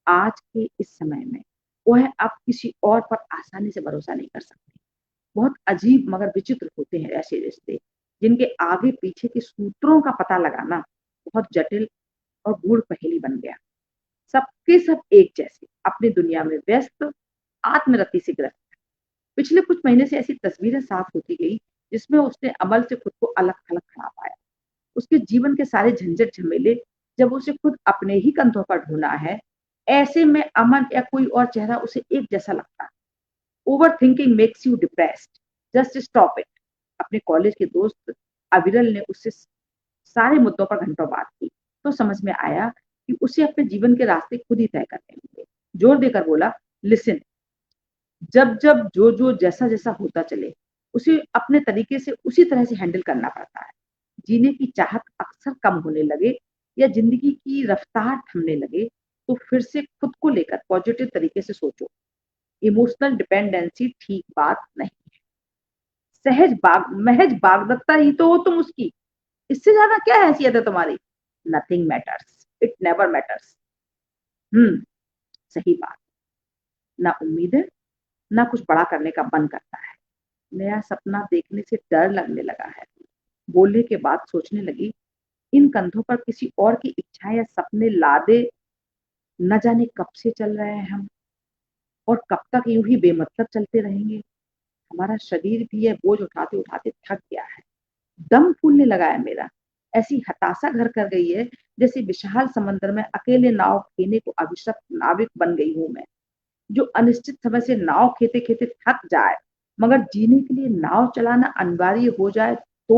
आज के इस समय में वह अब किसी और पर आसानी से भरोसा नहीं कर सकती। बहुत अजीब मगर विचित्र होते हैं ऐसे रिश्ते, जिनके आगे पीछे के सूत्रों का पता लगाना बहुत जटिल और गूढ़ पहेली बन गया। सबके सब एक जैसे अपनी दुनिया में व्यस्त, आत्मरति से ग्रस्त। पिछले कुछ महीने से ऐसी तस्वीरें साफ होती गई जिसमें उसने अमल से खुद को अलग थलग खड़ा पाया। उसके जीवन के सारे झंझट झमेले जब उसे खुद अपने ही कंधों पर ढोना है, ऐसे में अमन या कोई और चेहरा उसे एक जैसा लगता है। Over thinking makes you depressed, just stop it. अपने कॉलेज के दोस्त अविरल ने उससे सारे मुद्दों पर घंटों बात की तो समझ में आया कि उसे अपने जीवन के रास्ते खुद ही तय करने होंगे। जोर देकर बोला, लिसन, जब जब जो जो जैसा जैसा होता चले उसे अपने तरीके से उसी तरह से हैंडल करना पड़ता है। जीने की चाहत अक्सर कम होने लगे या जिंदगी की रफ्तार थमने लगे तो फिर से खुद को लेकर पॉजिटिव तरीके से सोचो। इमोशनल डिपेंडेंसी ठीक बात नहीं है। महज बागदत्ता ही तो हो तुम उसकी। इससे ज्यादा क्या हैसियत है तुम्हारी? Nothing matters, it never matters. सही बात। ना उम्मीदें, ना कुछ बड़ा करने का मन करता है। नया सपना देखने से डर लगने लगा है। बोलने के बाद सोचने लगी, इन कंधों पर किसी और की इच्छाएं या सपने लादे न जाने कब से चल रहे हैं हम, और कब तक यूं ही बेमतलब चलते रहेंगे। हमारा शरीर भी यह बोझ उठाते उठाते थक गया है। दम फूलने लगा है मेरा। ऐसी हताशा घर कर गई है जैसे विशाल समंदर में अकेले नाव खेने को अभिशप्त नाविक बन गई हूं मैं, जो अनिश्चित समय से नाव खेते खेते थक जाए मगर जीने के लिए नाव चलाना अनिवार्य हो जाए तो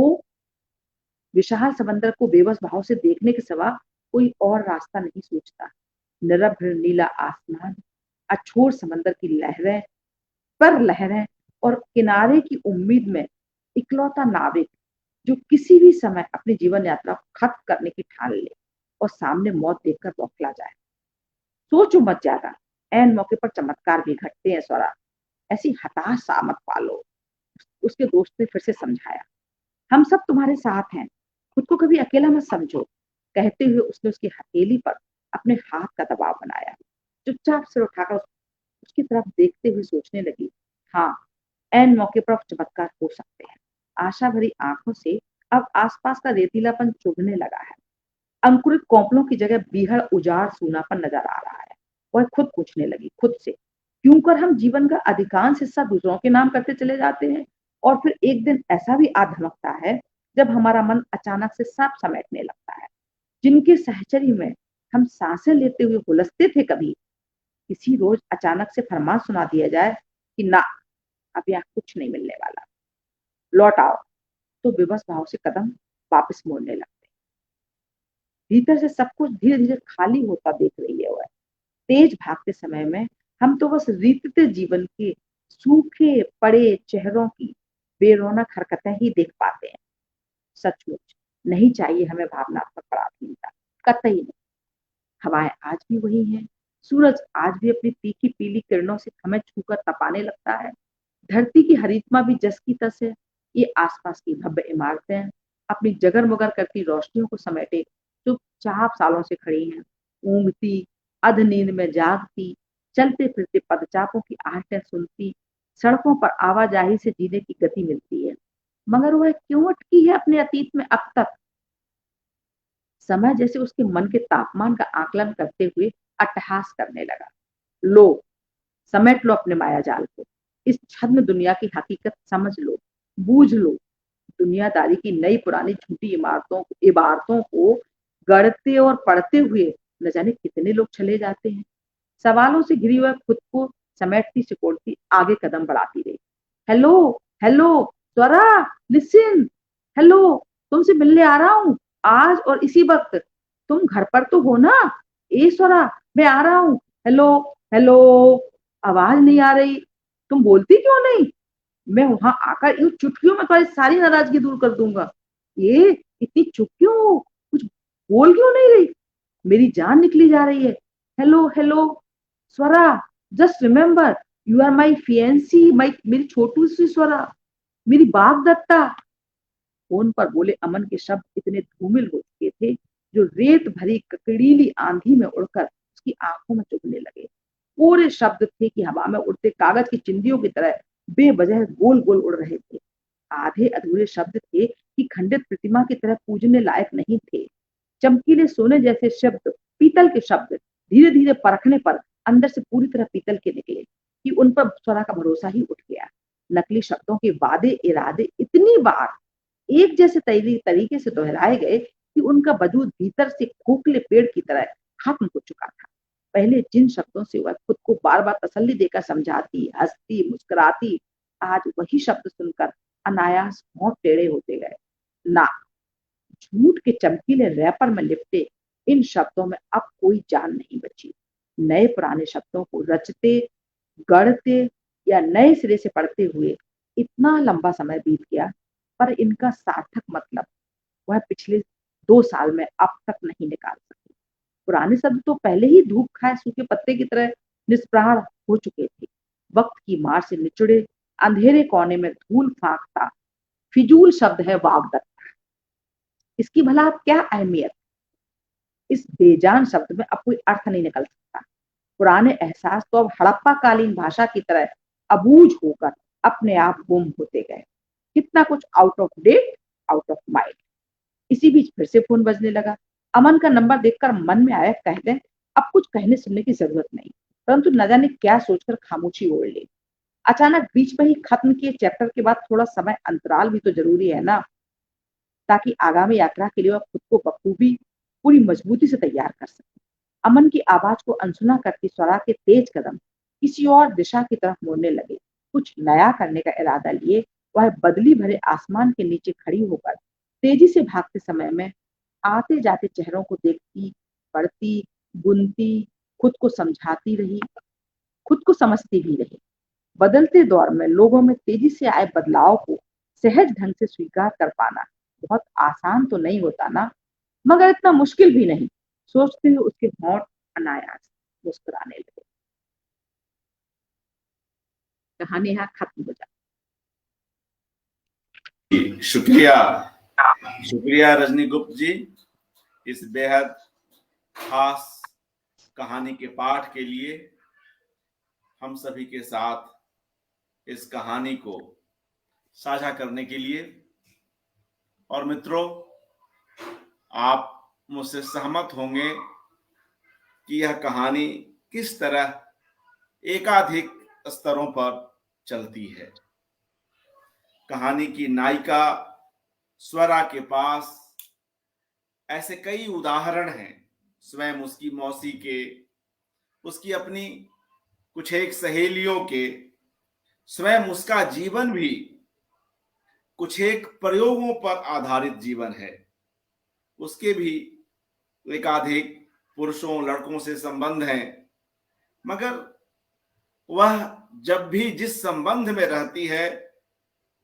विशाल समंदर को बेबस भाव से देखने के सिवा कोई और रास्ता नहीं सोचता। निरभ्र नीला आसमान, अछोर समंदर की लहरें पर लहरें और किनारे की उम्मीद में इकलौता नाविक जो किसी भी समय अपनी जीवन यात्रा को खत्म करने की ठान ले और सामने मौत देखकर बौखला जाए। सोचो मत ज्यादा, ऐन मौके पर चमत्कार भी घटते हैं स्वरा। ऐसी हताश सा मत पालो। उसके दोस्त ने फिर से समझाया, हम सब तुम्हारे साथ हैं, खुद को कभी अकेला मत समझो। कहते हुए उसने उसकी हथेली पर अपने हाथ का दबाव बनाया। चुपचाप सिर उठाकर उसकी तरफ देखते हुए सोचने लगी, हाँ, ऐन मौके पर चमत्कार हो सकते हैं। आशा भरी आंखों से अब आसपास का रेतीलापन चुभने लगा है। अंकुरित कोपलों की जगह बीहड़ उजाड़ सूनापन नजर आ रहा है। वह खुद पूछने लगी, खुद से, क्यों कर हम जीवन का अधिकांश हिस्सा दूसरों के नाम करते चले जाते हैं और फिर एक दिन ऐसा भी आ धमकता है जब हमारा मन अचानक से सब समेटने लगता है। जिनके सहचर्य में हम सांसें लेते हुए हुलसते थे कभी, किसी रोज अचानक से फरमान सुना दिया जाए कि ना, अब यहाँ कुछ नहीं मिलने वाला, लौट आओ, तो विवश भाव से कदम वापस मोड़ने लगते। भीतर से सब कुछ धीरे धीरे खाली होता देख रही है वह। तेज भागते समय में हम तो बस रीतते जीवन के सूखे पड़े चेहरों की बेरौनक हरकतें ही देख पाते हैं। सचमुच नहीं चाहिए हमें भावनात्मक पराधीनता, कतई नहीं। हवाएं आज भी वही हैं, सूरज आज भी अपनी तीखी पीली किरणों से हमें छूकर तपाने लगता है। धरती की हरितमा भी जस की तस है। ये आसपास की भव्य इमारतें अपनी जगर मगर करती रोशनियों को समेटे चुपचाप सालों से खड़ी हैं, ऊँगती, अध नींद में जागती, चलते फिरते पदचापों की आहटें सुनती, सड़कों पर आवाजाही से जीने की गति मिलती है। मगर वह क्यों अटकी है अपने अतीत में अब तक? समय जैसे उसके मन के तापमान का आकलन करते हुए अट्टहास करने लगा। लो, समेट लो अपने माया जाल को। इस छद्म दुनिया की हकीकत समझ लो, बूझ लो। दुनियादारी की नई पुरानी झूठी इबारतों को गढ़ते और पढ़ते हुए न जाने कितने लोग चले जाते हैं। सवालों से घिरी हुई खुद को समेटती सिकोड़ती आगे कदम बढ़ाती रही। हेलो, हेलो, स्वरा, लिसन, हेलो, तुमसे मिलने आ रहा हूँ आज और इसी वक्त। तुम घर पर तो हो ना? ए स्वरा, मैं आ रहा हूँ। हेलो, हेलो, आवाज नहीं आ रही। तुम बोलती क्यों नहीं? मैं वहां आकर यूं चुटकियों में तुम्हारी सारी नाराजगी दूर कर दूंगा। ये इतनी चुप क्यों हो? कुछ बोल क्यों नहीं रही? मेरी जान निकली जा रही है। Hello, hello, Swara, just remember, you are my fiancee, मेरी छोटू सी स्वरा, मेरी बाग दत्ता। फोन पर बोले अमन के शब्द इतने धूमिल हो चुके थे जो रेत भरी ककड़ीली आंधी में उड़कर उसकी आंखों में चुभने लगे। पूरे शब्द थे कि हवा में उड़ते कागज की चिंदियों की तरह बेवजह गोल गोल उड़ रहे थे। आधे अधूरे शब्द थे कि खंडित प्रतिमा की तरह पूजने लायक नहीं थे। चमकीले सोने जैसे शब्द, पीतल के शब्द धीरे धीरे परखने पर अंदर से पूरी तरह पीतल के निकले कि उन पर स्वरा का भरोसा ही उठ गया। नकली शब्दों के वादे इरादे इतनी बार एक जैसे तरीके से दोहराए गए कि उनका वजूद भीतर से खोखले पेड़ की तरह खत्म हो चुका था। पहले जिन शब्दों से वह खुद को बार बार तसल्ली देकर समझाती, हंसती, मुस्कुराती, आज वही शब्द सुनकर अनायास होंठ टेढ़े होते गए। ना, झूठ के चमकीले रैपर में लिपटे इन शब्दों में अब कोई जान नहीं बची। नए पुराने शब्दों को रचते, गढ़ते या नए सिरे से पढ़ते हुए इतना लंबा समय बीत गया, पर इनका सार्थक मतलब वह पिछले 2 साल में अब तक नहीं निकाल सकी। पुराने शब्द तो पहले ही धूप खाए सूखे पत्ते की तरह निष्प्राण हो चुके थे। वक्त की मार से निचुड़े अंधेरे कोने में धूल फांकता फिजूल शब्द है वाग्दत्त। इसकी भला अब क्या अहमियत? इस बेजान शब्द में अब कोई अर्थ नहीं निकल सकता। पुराने एहसास तो अब हड़प्पा कालीन भाषा की तरह अबूझ होकर अपने आप गुम होते गए। कितना कुछ out of date, out of mind. इसी बीच फिर से फोन बजने लगा। अमन का नंबर देखकर मन में आया, कह दें अब कुछ कहने सुनने की जरूरत नहीं, परंतु न जाने क्या सोचकर खामोशी ओढ़ ली। अचानक बीच में ही खत्म किए चैप्टर के बाद थोड़ा समय अंतराल भी तो जरूरी है ना, ताकि आगामी यात्रा के लिए वह खुद को बखूबी पूरी मजबूती से तैयार कर सके। अमन की आवाज को अनसुना करती स्वरा के तेज कदम किसी और दिशा की तरफ मुड़ने लगे। कुछ नया करने का इरादा लिए वह बदली भरे आसमान के नीचे खड़ी होकर तेजी से भागते समय में आते जाते चेहरों को देखती, पढ़ती, बुनती, खुद को समझाती रही, खुद को समझती भी रही। बदलते दौर में लोगों में तेजी से आए बदलाव को सहज ढंग से स्वीकार कर पाना बहुत आसान तो नहीं होता ना, मगर इतना मुश्किल भी नहीं। सोचते हुए उसके होंठ अनायास मुस्कुराने लगे। कहानी यहाँ खत्म हो जाती। शुक्रिया, शुक्रिया रजनी गुप्त जी, इस बेहद खास कहानी के पाठ के लिए, हम सभी के साथ इस कहानी को साझा करने के लिए। और मित्रों, आप मुझसे सहमत होंगे कि यह कहानी किस तरह एकाधिक स्तरों पर चलती है। कहानी की नायिका स्वरा के पास ऐसे कई उदाहरण हैं, स्वयं उसकी मौसी के, उसकी अपनी कुछ एक सहेलियों के, स्वयं उसका जीवन भी कुछ एक प्रयोगों पर आधारित जीवन है। उसके भी एकाधिक पुरुषों, लड़कों से संबंध हैं, मगर वह जब भी जिस संबंध में रहती है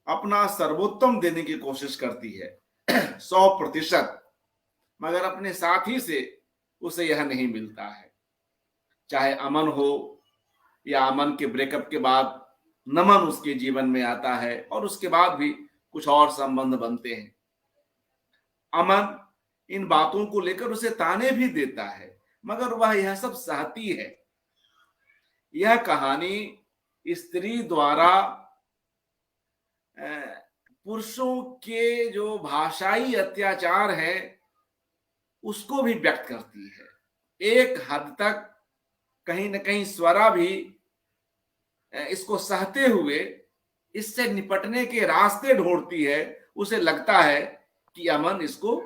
अपना सर्वोत्तम देने की कोशिश करती है 100%, मगर अपने साथी से उसे यह नहीं मिलता है। चाहे अमन हो या अमन के ब्रेकअप के बाद नमन उसके जीवन में आता है और उसके बाद भी कुछ और संबंध बनते हैं। अमन इन बातों को लेकर उसे ताने भी देता है, मगर वह यह सब सहती है। यह कहानी स्त्री द्वारा पुरुषों के जो भाषाई अत्याचार है उसको भी व्यक्त करती है। एक हद तक कहीं न कहीं स्वरा भी इसको सहते हुए इससे निपटने के रास्ते ढूंढती है। उसे लगता है कि अमन इसको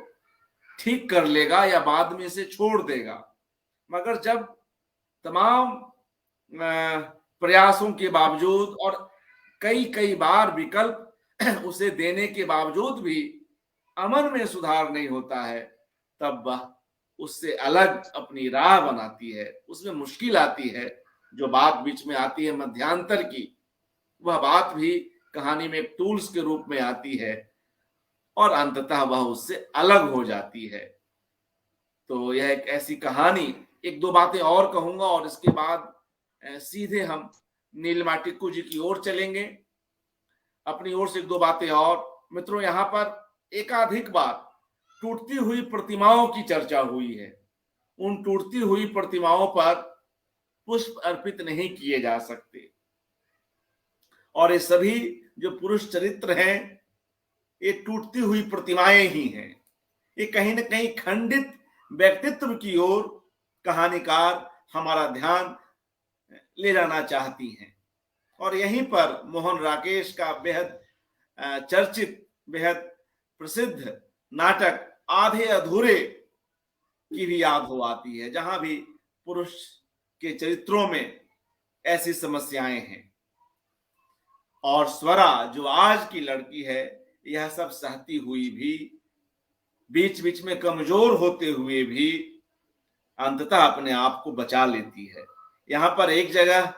ठीक कर लेगा या बाद में इसे छोड़ देगा, मगर जब तमाम प्रयासों के बावजूद और कई बार विकल्प उसे देने के बावजूद भी अमन में सुधार नहीं होता है, तब वह उससे अलग अपनी राह बनाती है। उसमें मुश्किल आती है, जो बात बीच में आती है मध्यांतर की, वह बात भी कहानी में एक टूल्स के रूप में आती है और अंततः वह उससे अलग हो जाती है। तो यह एक ऐसी कहानी, एक दो बातें और कहूंगा और इसके बाद सीधे हम नीलिमा टिक्कू जी की ओर चलेंगे। अपनी ओर से एक दो बातें और। मित्रों, यहाँ पर एकाधिक बार टूटती हुई प्रतिमाओं की चर्चा हुई है। उन टूटती हुई प्रतिमाओं पर पुष्प अर्पित नहीं किए जा सकते, और ये सभी जो पुरुष चरित्र हैं ये टूटती हुई प्रतिमाएं ही हैं। ये कहीं ना कहीं खंडित व्यक्तित्व की ओर कहानीकार हमारा ध्यान ले जाना चाहती हैं। और यहीं पर मोहन राकेश का बेहद चर्चित, बेहद प्रसिद्ध नाटक आधे अधूरे की भी याद हो आती है, जहां भी पुरुष के चरित्रों में ऐसी समस्याएं हैं। और स्वरा जो आज की लड़की है, यह सब सहती हुई भी, बीच बीच में कमजोर होते हुए भी अंततः अपने आप को बचा लेती है। यहाँ पर एक जगह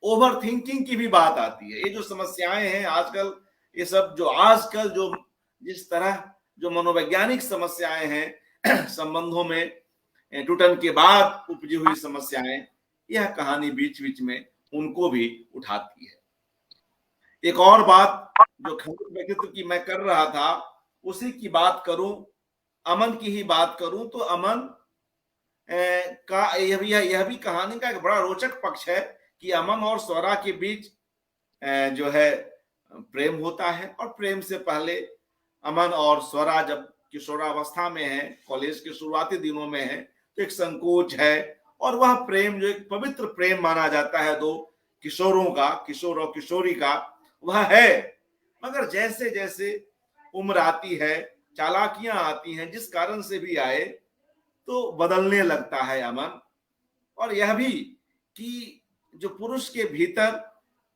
ओवर थिंकिंग की भी बात आती है। ये जो समस्याएं हैं आजकल, ये सब जो आजकल जो जिस तरह जो मनोवैज्ञानिक समस्याएं हैं संबंधों में, टूटन के बाद उपजी हुई समस्याएं, यह कहानी बीच बीच में उनको भी उठाती है। एक और बात जो खंडित व्यक्तित्व की मैं कर रहा था, उसी की बात करूं, अमन की ही बात करूं, तो अमन का यह भी कहानी का एक बड़ा रोचक पक्ष है कि अमन और स्वरा के बीच जो है प्रेम होता है। और प्रेम से पहले अमन और स्वरा जब किशोरावस्था में है, कॉलेज के शुरुआती दिनों में है, तो एक संकोच है। और वह प्रेम जो एक पवित्र प्रेम माना जाता है दो किशोरों का, किशोर और किशोरी का, वह है। मगर जैसे जैसे उम्र आती है, चालाकियां आती हैं, जिस कारण से भी आए, तो बदलने लगता है अमन। और यह भी कि जो पुरुष के भीतर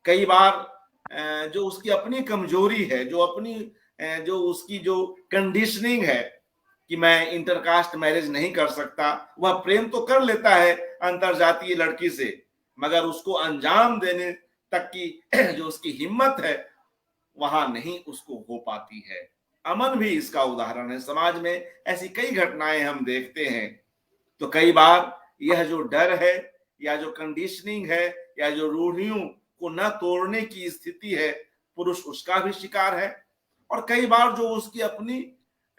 कई बार जो उसकी अपनी कमजोरी है, जो उसकी जो कंडीशनिंग है कि मैं इंटरकास्ट मैरिज नहीं कर सकता, वह प्रेम तो कर लेता है अंतरजातीय लड़की से, मगर उसको अंजाम देने तक की जो उसकी हिम्मत है वहां नहीं उसको हो पाती है। अमन भी इसका उदाहरण है। समाज में ऐसी कई घटनाएं हम देखते हैं। तो कई बार यह जो डर है, या जो कंडीशनिंग है, या जो रूढ़ियों को न तोड़ने की स्थिति है, पुरुष उसका भी शिकार है। और कई बार जो उसकी अपनी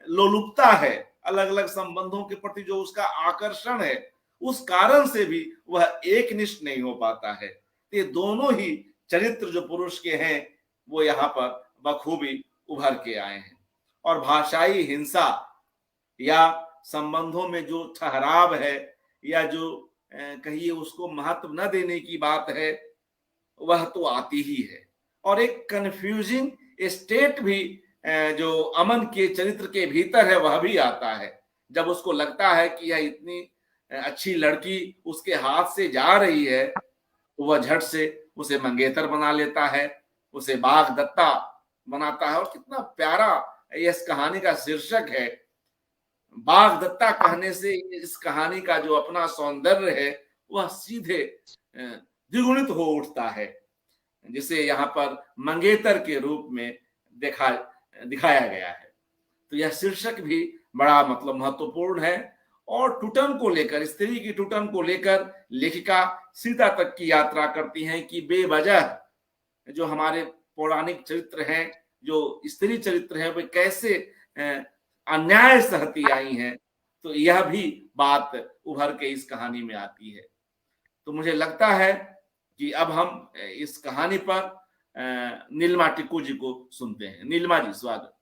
लोलुपता है, अलग अलग संबंधों के प्रति जो उसका आकर्षण है, उस कारण से भी वह एकनिष्ठ नहीं हो पाता है। ये दोनों ही चरित्र जो पुरुष के हैं, वो यहाँ पर बखूबी उभर के आए हैं। और भाषाई हिंसा या संबंधों में जो ठहराव है, या जो कहिए उसको महत्व न देने की बात है, वह तो आती ही है। और एक कंफ्यूजिंग स्टेट भी जो अमन के चरित्र के भीतर है, वह भी आता है। जब उसको लगता है कि यह इतनी अच्छी लड़की उसके हाथ से जा रही है, तो वह झट से उसे मंगेतर बना लेता है, उसे बाघ दत्ता बनाता है। और कितना प्यारा इस कहानी का शीर्षक है। बाघ दत्ता कहने से इस कहानी का जो अपना सौंदर्य है, वह सीधे द्विगुणित हो उठता है, जिसे यहाँ पर मंगेतर के रूप में दिखाया गया है। तो यह शीर्षक भी बड़ा मतलब महत्वपूर्ण है। और टूटन को लेकर, स्त्री की टूटन को लेकर लेखिका सीता तक की यात्रा करती हैं कि बेवजह जो हमारे पौराणिक चरित्र हैं, जो स्त्री चरित्र हैं, वे कैसे अन्याय सहती आई हैं। तो यह भी बात उभर के इस कहानी में आती है। तो मुझे लगता है कि अब हम इस कहानी पर नीलिमा टिक्कू जी को सुनते हैं। नीलिमा जी, स्वागत।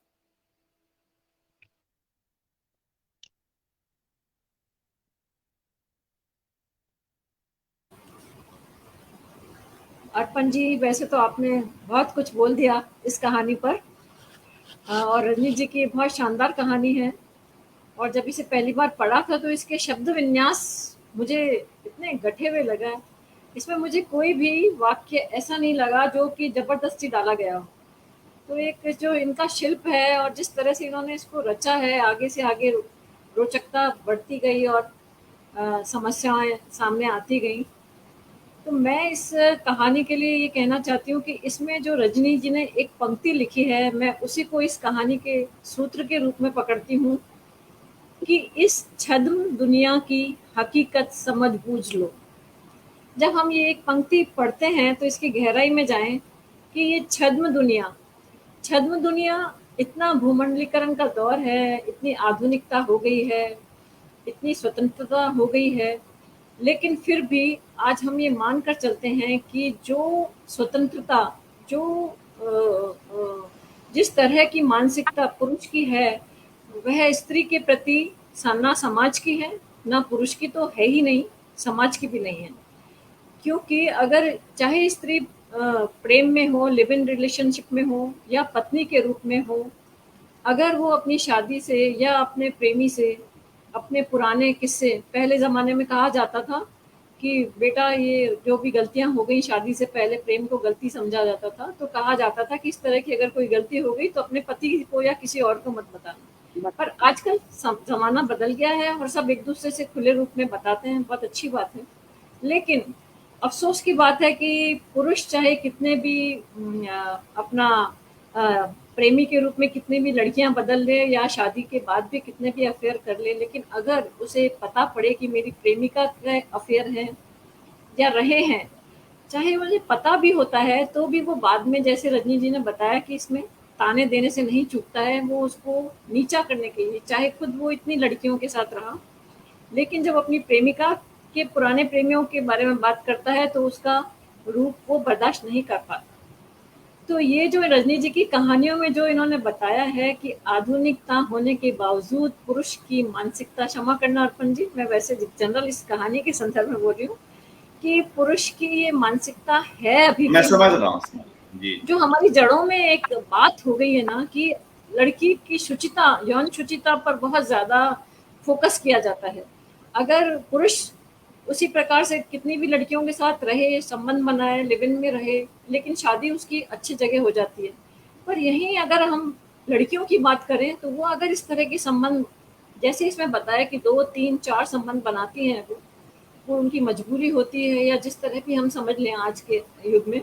अर्पण जी, वैसे तो आपने बहुत कुछ बोल दिया इस कहानी पर, और रजनीश जी की बहुत शानदार कहानी है। और जब इसे पहली बार पढ़ा था तो इसके शब्द विन्यास मुझे इतने गठे हुए लगा। इसमें मुझे कोई भी वाक्य ऐसा नहीं लगा जो कि जबरदस्ती डाला गया हो। तो एक जो इनका शिल्प है और जिस तरह से इन्होंने इसको रचा है, आगे से आगे रोचकता बढ़ती गई और समस्याएं सामने आती गई। तो मैं इस कहानी के लिए ये कहना चाहती हूँ कि इसमें जो रजनी जी ने एक पंक्ति लिखी है, मैं उसी को इस कहानी के सूत्र के रूप में पकड़ती हूँ कि इस छद्म दुनिया की हकीकत समझ बूझ लो। जब हम ये एक पंक्ति पढ़ते हैं तो इसकी गहराई में जाएं कि ये छद्म दुनिया, इतना भूमंडलीकरण का दौर है, इतनी आधुनिकता हो गई है, इतनी स्वतंत्रता हो गई है, लेकिन फिर भी आज हम ये मान कर चलते हैं कि जो स्वतंत्रता, जो जिस तरह की मानसिकता पुरुष की है, वह स्त्री के प्रति ना समाज की है, ना पुरुष की तो है ही नहीं, समाज की भी नहीं है। क्योंकि अगर चाहे स्त्री प्रेम में हो, लिव इन रिलेशनशिप में हो या पत्नी के रूप में हो, अगर वो अपनी शादी से या अपने प्रेमी से अपने पुराने किस्से, पहले ज़माने में कहा जाता था कि बेटा ये जो भी गलतियां हो गई शादी से पहले, प्रेम को गलती समझा जाता था, तो कहा जाता था कि इस तरह की अगर कोई गलती हो गई तो अपने पति को या किसी और को मत बताना। पर आजकल ज़माना बदल गया है और सब एक दूसरे से खुले रूप में बताते हैं, बहुत अच्छी बात है। लेकिन अफसोस की बात है कि पुरुष चाहे कितने भी अपना प्रेमी के रूप में कितनी भी लड़कियां बदल ले या शादी के बाद भी कितने भी अफेयर कर ले, लेकिन अगर उसे पता पड़े कि मेरी प्रेमिका के अफेयर हैं या रहे हैं, चाहे मुझे पता भी होता है तो भी वो बाद में, जैसे रजनी जी ने बताया कि इसमें ताने देने से नहीं चूकता है, वो उसको नीचा करने के लिए, चाहे खुद वो इतनी लड़कियों के साथ रहा, लेकिन जब अपनी प्रेमिका के पुराने प्रेमियों के बारे में बात करता है तो उसका रूप वो बर्दाश्त नहीं कर पाता। तो ये जो रजनी जी की कहानियों में जो इन्होंने बताया है कि आधुनिकता होने के बावजूद पुरुष की मानसिकता, क्षमा करना अर्पण जी, मैं वैसे जनरल इस कहानी के संदर्भ में बोल रही हूँ कि पुरुष की ये मानसिकता है अभी मैं भी, समझ रहा हूँ जी। जो हमारी जड़ों में एक बात हो गई है ना कि लड़की की शुचिता, यौन शुचिता पर बहुत ज्यादा फोकस किया जाता है। अगर पुरुष उसी प्रकार से कितनी भी लड़कियों के साथ रहे, संबंध बनाए, लिव इन में रहे, लेकिन शादी उसकी अच्छी जगह हो जाती है। पर यहीं अगर हम लड़कियों की बात करें तो वो अगर इस तरह के संबंध, जैसे इसमें बताया कि 2, 3, 4 संबंध बनाती हैं, वो उनकी मजबूरी होती है या जिस तरह भी हम समझ लें आज के युग में,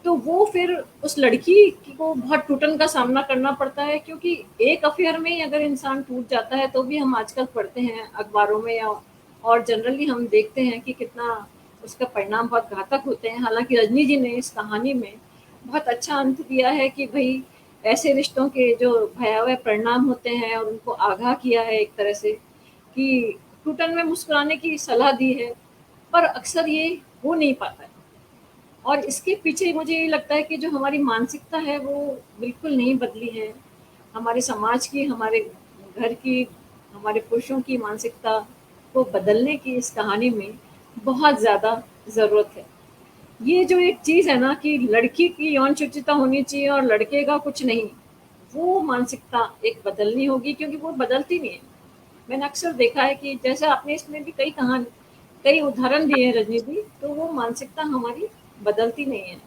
तो वो फिर उस लड़की को बहुत टूटन का सामना करना पड़ता है। क्योंकि एक अफेयर में ही अगर इंसान टूट जाता है तो भी हम आजकल पढ़ते हैं अखबारों में या और जनरली हम देखते हैं कि कितना उसका परिणाम बहुत घातक होते हैं। हालांकि रजनी जी ने इस कहानी में बहुत अच्छा अंत दिया है कि भाई ऐसे रिश्तों के जो भयावह परिणाम होते हैं और उनको आगाह किया है एक तरह से कि टूटन में मुस्कुराने की सलाह दी है, पर अक्सर ये हो नहीं पाता है। और इसके पीछे मुझे ये लगता है कि जो हमारी मानसिकता है वो बिल्कुल नहीं बदली है। हमारे समाज की, हमारे घर की, हमारे पुरुषों की मानसिकता को बदलने की इस कहानी में बहुत ज़्यादा ज़रूरत है। ये जो एक चीज़ है ना कि लड़की की यौन शुचिता होनी चाहिए और लड़के का कुछ नहीं, वो मानसिकता एक बदलनी होगी, क्योंकि वो बदलती नहीं है। मैंने अक्सर देखा है कि जैसे आपने इसमें भी कई उदाहरण दिए हैं रजनी जी, तो वो मानसिकता हमारी बदलती नहीं है।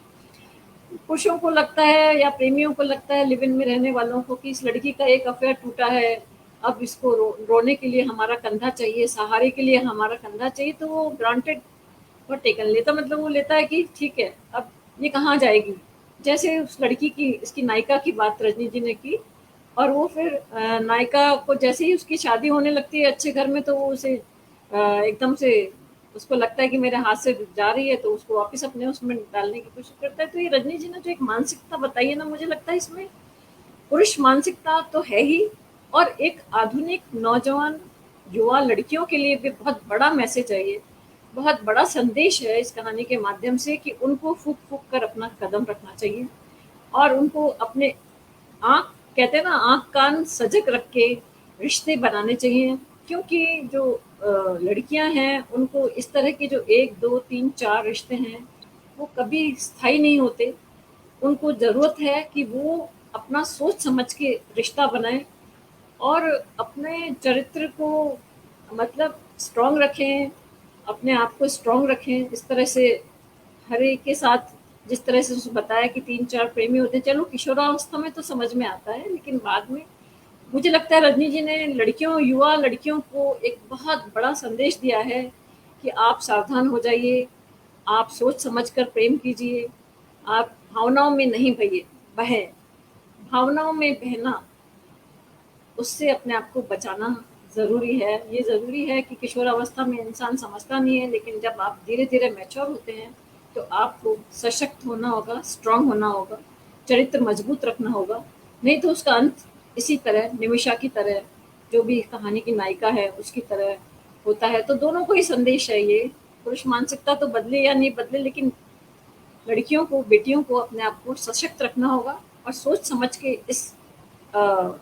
पुरुषों को लगता है या प्रेमियों को लगता है, लिव इन में रहने वालों को, कि इस लड़की का एक अफेयर टूटा है, अब इसको रोने के लिए हमारा कंधा चाहिए, सहारे के लिए हमारा कंधा चाहिए, तो वो ग्रांटेड और टेकन लेता, मतलब वो लेता है कि ठीक है अब ये कहाँ जाएगी। जैसे उस लड़की की, इसकी नायिका की बात रजनी जी ने की, और वो फिर नायिका को जैसे ही उसकी शादी होने लगती है अच्छे घर में, तो वो उसे एकदम से, उसको लगता है कि मेरे हाथ से जा रही है, तो उसको वापस अपने उसमें डालने की कोशिश करता है। तो ये रजनी जी ने जो एक मानसिकता बताई है ना, मुझे लगता है इसमें पुरुष मानसिकता तो है ही, और एक आधुनिक नौजवान युवा लड़कियों के लिए भी बहुत बड़ा मैसेज है ये, बहुत बड़ा संदेश है इस कहानी के माध्यम से कि उनको फूक फूक कर अपना कदम रखना चाहिए और उनको अपने आँख, कहते हैं ना, आँख कान सजग रख के रिश्ते बनाने चाहिए। क्योंकि जो लड़कियां हैं उनको इस तरह के जो 1, 2, 3, 4 रिश्ते हैं वो कभी स्थायी नहीं होते। उनको ज़रूरत है कि वो अपना सोच समझ के रिश्ता बनाएं और अपने चरित्र को, मतलब स्ट्रॉन्ग रखें, अपने आप को स्ट्रॉन्ग रखें। इस तरह से हर एक के साथ, जिस तरह से उसने बताया कि 3-4 प्रेमी होते हैं, चलो किशोरावस्था में तो समझ में आता है, लेकिन बाद में मुझे लगता है रजनी जी ने लड़कियों, युवा लड़कियों को एक बहुत बड़ा संदेश दिया है कि आप सावधान हो जाइए, आप सोच समझ कर प्रेम कीजिए, आप भावनाओं में नहीं बहे, भावनाओं में बहना, उससे अपने आप को बचाना ज़रूरी है। ये ज़रूरी है कि किशोरावस्था में इंसान समझता नहीं है, लेकिन जब आप धीरे-धीरे मैच्योर होते हैं, तो आपको सशक्त होना होगा, स्ट्रॉन्ग होना होगा, चरित्र मजबूत रखना होगा। नहीं तो उसका अंत इसी तरह निमिषा की तरह, जो भी कहानी की नायिका है, उसकी तरह होता है। तो दोनों को ही संदेश है ये, पुरुष मानसिकता तो बदले या नहीं बदले, लेकिन लड़कियों को, बेटियों को अपने आप को सशक्त रखना होगा और सोच समझ के अ,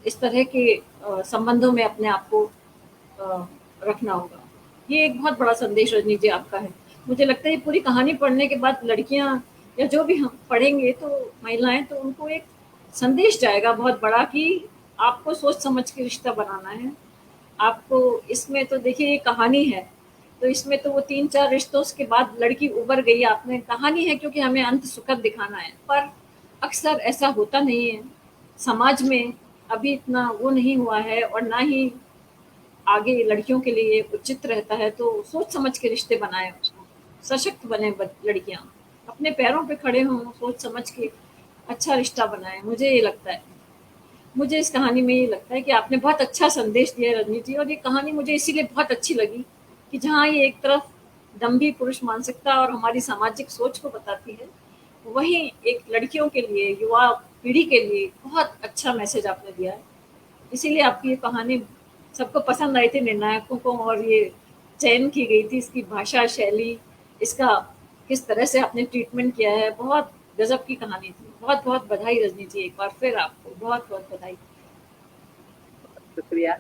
इस तरह के संबंधों में अपने आप को अ, रखना होगा। ये एक बहुत बड़ा संदेश रजनी जी आपका है। मुझे लगता है ये पूरी कहानी पढ़ने के बाद लड़कियां या जो भी हम पढ़ेंगे तो महिलाएं, तो उनको एक संदेश जाएगा बहुत बड़ा कि आपको सोच समझ के रिश्ता बनाना है। आपको इसमें तो देखिए ये कहानी है, तो इसमें तो वो 3-4 रिश्तों के बाद लड़की उबर गई, आपने कहानी है क्योंकि हमें अंत सुखद दिखाना है, पर अक्सर ऐसा होता नहीं है। समाज में अभी इतना वो नहीं हुआ है और ना ही आगे लड़कियों के लिए उचित रहता है। तो सोच समझ के रिश्ते बनाएं, सशक्त बने लड़कियां, अपने पैरों पे खड़े हों, सोच समझ के अच्छा रिश्ता बनाएं। मुझे ये लगता है, मुझे इस कहानी में ये लगता है कि आपने बहुत अच्छा संदेश दिया है रजनी जी। और ये कहानी मुझे इसीलिए बहुत अच्छी लगी कि जहाँ ये एक तरफ दम्भी पुरुष मानसिकता और हमारी सामाजिक सोच को बताती है, वहीं एक लड़कियों के लिए, युवा पीढ़ी के लिए बहुत अच्छा मैसेज आपने दिया है। इसीलिए आपकी ये कहानी सबको पसंद आई थी, निर्णायकों को, और ये चयन की गई थी, इसकी भाषा शैली, इसका किस तरह से आपने ट्रीटमेंट किया है, बहुत गजब की कहानी थी। बहुत बहुत बधाई रजनी जी, एक बार फिर आपको बहुत बहुत बधाई। शुक्रिया।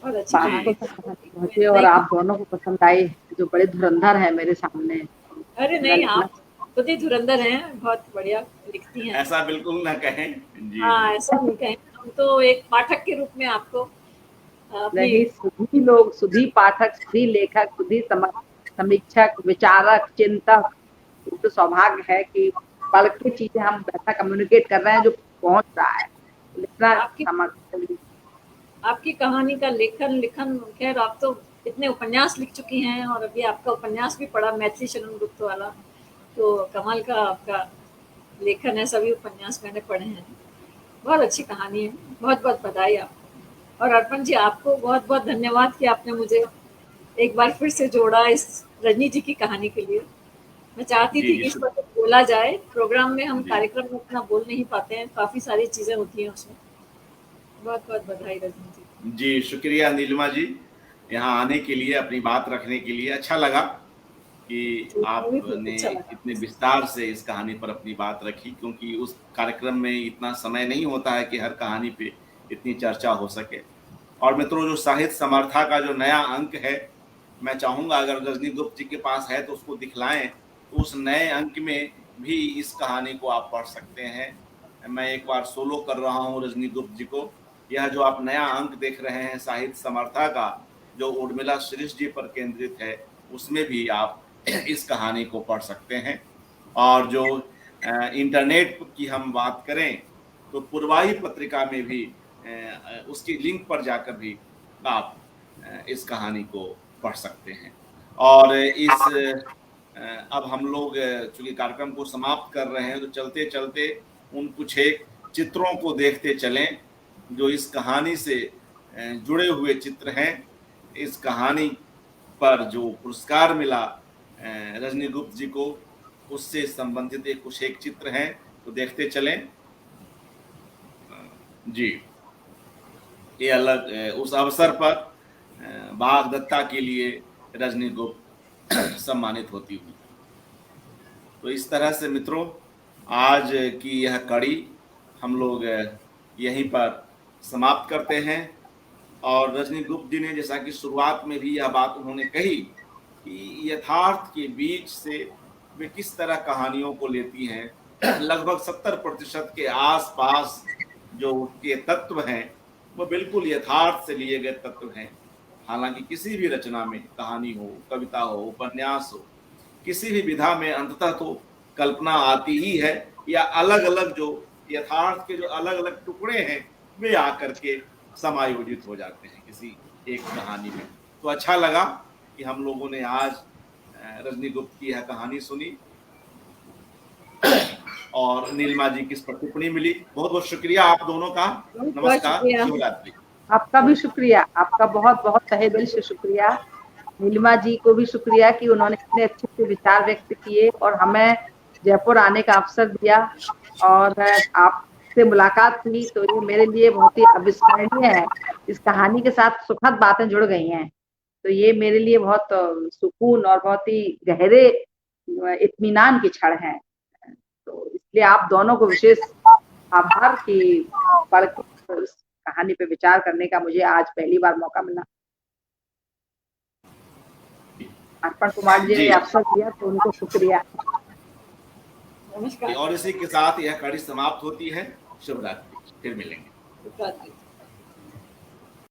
बहुत अच्छी आपको कहानी। तो कहानी पहुंची और आप दोनों को पसंद आई, जो बड़े धुरंधर है मेरे सामने। अरे मैं नहीं, लिखना आप खुद ही धुरंधर हैं, बहुत बढ़िया लिखती हैं। ऐसा बिल्कुल ना कहें। जी हाँ, जी। ऐसा नहीं कहें, हम तो एक पाठक के रूप में आपको अपनी नहीं, सुधी लोग, सुधी पाठक, सुधी लेखक, सुधी समीक्षक, विचारक, चिंतक, ये तो सौभाग्य है कि पढ़ के चीजें हम ऐसा कम्युनिकेट कर रहे हैं जो पहुंच रहा है। लिखना आपकी समझ आपकी कहानी का लिखन, खैर आप तो इतने उपन्यास लिख चुकी हैं, और अभी आपका उपन्यास भी पढ़ा, मैथिली शरण गुप्त वाला, तो कमाल का आपका लेखन है। सभी उपन्यास मैंने पढ़े हैं, बहुत अच्छी कहानी है। बहुत बहुत बधाई आपको। और अर्पण जी, आपको बहुत बहुत धन्यवाद कि आपने मुझे एक बार फिर से जोड़ा इस रजनी जी की कहानी के लिए। मैं चाहती जी थी जी कि इस पर कुछ बोला जाए, प्रोग्राम में हम, जी कार्यक्रम में उतना बोल नहीं पाते हैं, काफी सारी चीजें होती हैं उसमें। बहुत बहुत बधाई रजनी जी। जी, शुक्रिया नीलिमा जी, यहाँ आने के लिए, अपनी बात रखने के लिए। अच्छा लगा कि जी, मुझे भी बहुत आपने अच्छा लगा। इतने विस्तार से इस कहानी पर अपनी बात रखी, क्योंकि उस कार्यक्रम में इतना समय नहीं होता है कि हर कहानी पे इतनी चर्चा हो सके। और मित्रों, जो साहित्य समर्था का जो नया अंक है, मैं चाहूँगा अगर रजनी गुप्त जी के पास है तो उसको दिखलाएँ, तो उस नए अंक में भी इस कहानी को आप पढ़ सकते हैं। मैं एक बार सोलो कर रहा हूँ रजनी गुप्त जी को। यह जो आप नया अंक देख रहे हैं साहित्य समर्था का, जो उर्मिला श्रीश जी पर केंद्रित है, उसमें भी आप इस कहानी को पढ़ सकते हैं। और जो इंटरनेट की हम बात करें, तो पूर्वाही पत्रिका में भी उसकी लिंक पर जाकर भी आप इस कहानी को पढ़ सकते हैं। और अब हम लोग चूंकि कार्यक्रम को समाप्त कर रहे हैं, तो चलते चलते उन कुछ एक चित्रों को देखते चलें जो इस कहानी से जुड़े हुए चित्र हैं। इस कहानी पर जो पुरस्कार मिला रजनी गुप्त जी को, उससे संबंधित एक कुछ एक चित्र हैं, तो देखते चलें। जी, ये अलग उस अवसर पर बाघ दत्ता के लिए रजनी गुप्त सम्मानित होती हुई। तो इस तरह से मित्रों, आज की यह कड़ी हम लोग यहीं पर समाप्त करते हैं। और रजनी गुप्त जी ने, जैसा कि शुरुआत में भी यह बात उन्होंने कही कि यथार्थ के बीच से वे किस तरह कहानियों को लेती हैं, लगभग 70% के आसपास जो उनके तत्व हैं, वो बिल्कुल यथार्थ से लिए गए तत्व हैं। हालांकि किसी भी रचना में, कहानी हो, कविता हो, उपन्यास हो, किसी भी विधा में अंततः तो कल्पना आती ही है, या अलग अलग जो यथार्थ के जो अलग अलग टुकड़े हैं, वे आकर के समायोजित हो जाते हैं किसी एक कहानी में। तो अच्छा लगा कि हम लोगों ने आज रजनी गुप्त की यह कहानी सुनी और नीलिमा जी की इस पर टिप्पणी मिली। बहुत बहुत शुक्रिया आप दोनों का। बहुत बहुत नमस्कार, शुक्रिया। शुभ रात्रि। आपका भी शुक्रिया, आपका बहुत बहुत तहे दिल से शुक्रिया। नीलिमा जी को भी शुक्रिया कि उन्होंने इतने अच्छे से विचार व्यक्त किए और हमें जयपुर आने का अवसर दिया, और आपसे मुलाकात हुई तो ये मेरे लिए बहुत ही अविस्मरणीय है। इस कहानी के साथ सुखद बातें जुड़ गई हैं, तो ये मेरे लिए बहुत सुकून और बहुत ही गहरे इत्मीनान की क्षण है। तो इसलिए आप दोनों को विशेष आभार कि पढ़ के उस कहानी पे विचार करने का मुझे आज पहली बार मौका मिला। अर्पण कुमार जी ने जी। अवसर दिया तो उनको शुक्रिया। नमस्कार। और इसी के साथ यह कड़ी समाप्त होती है। शुभ रात्रि, फिर मिलेंगे। शुभ रात्रि।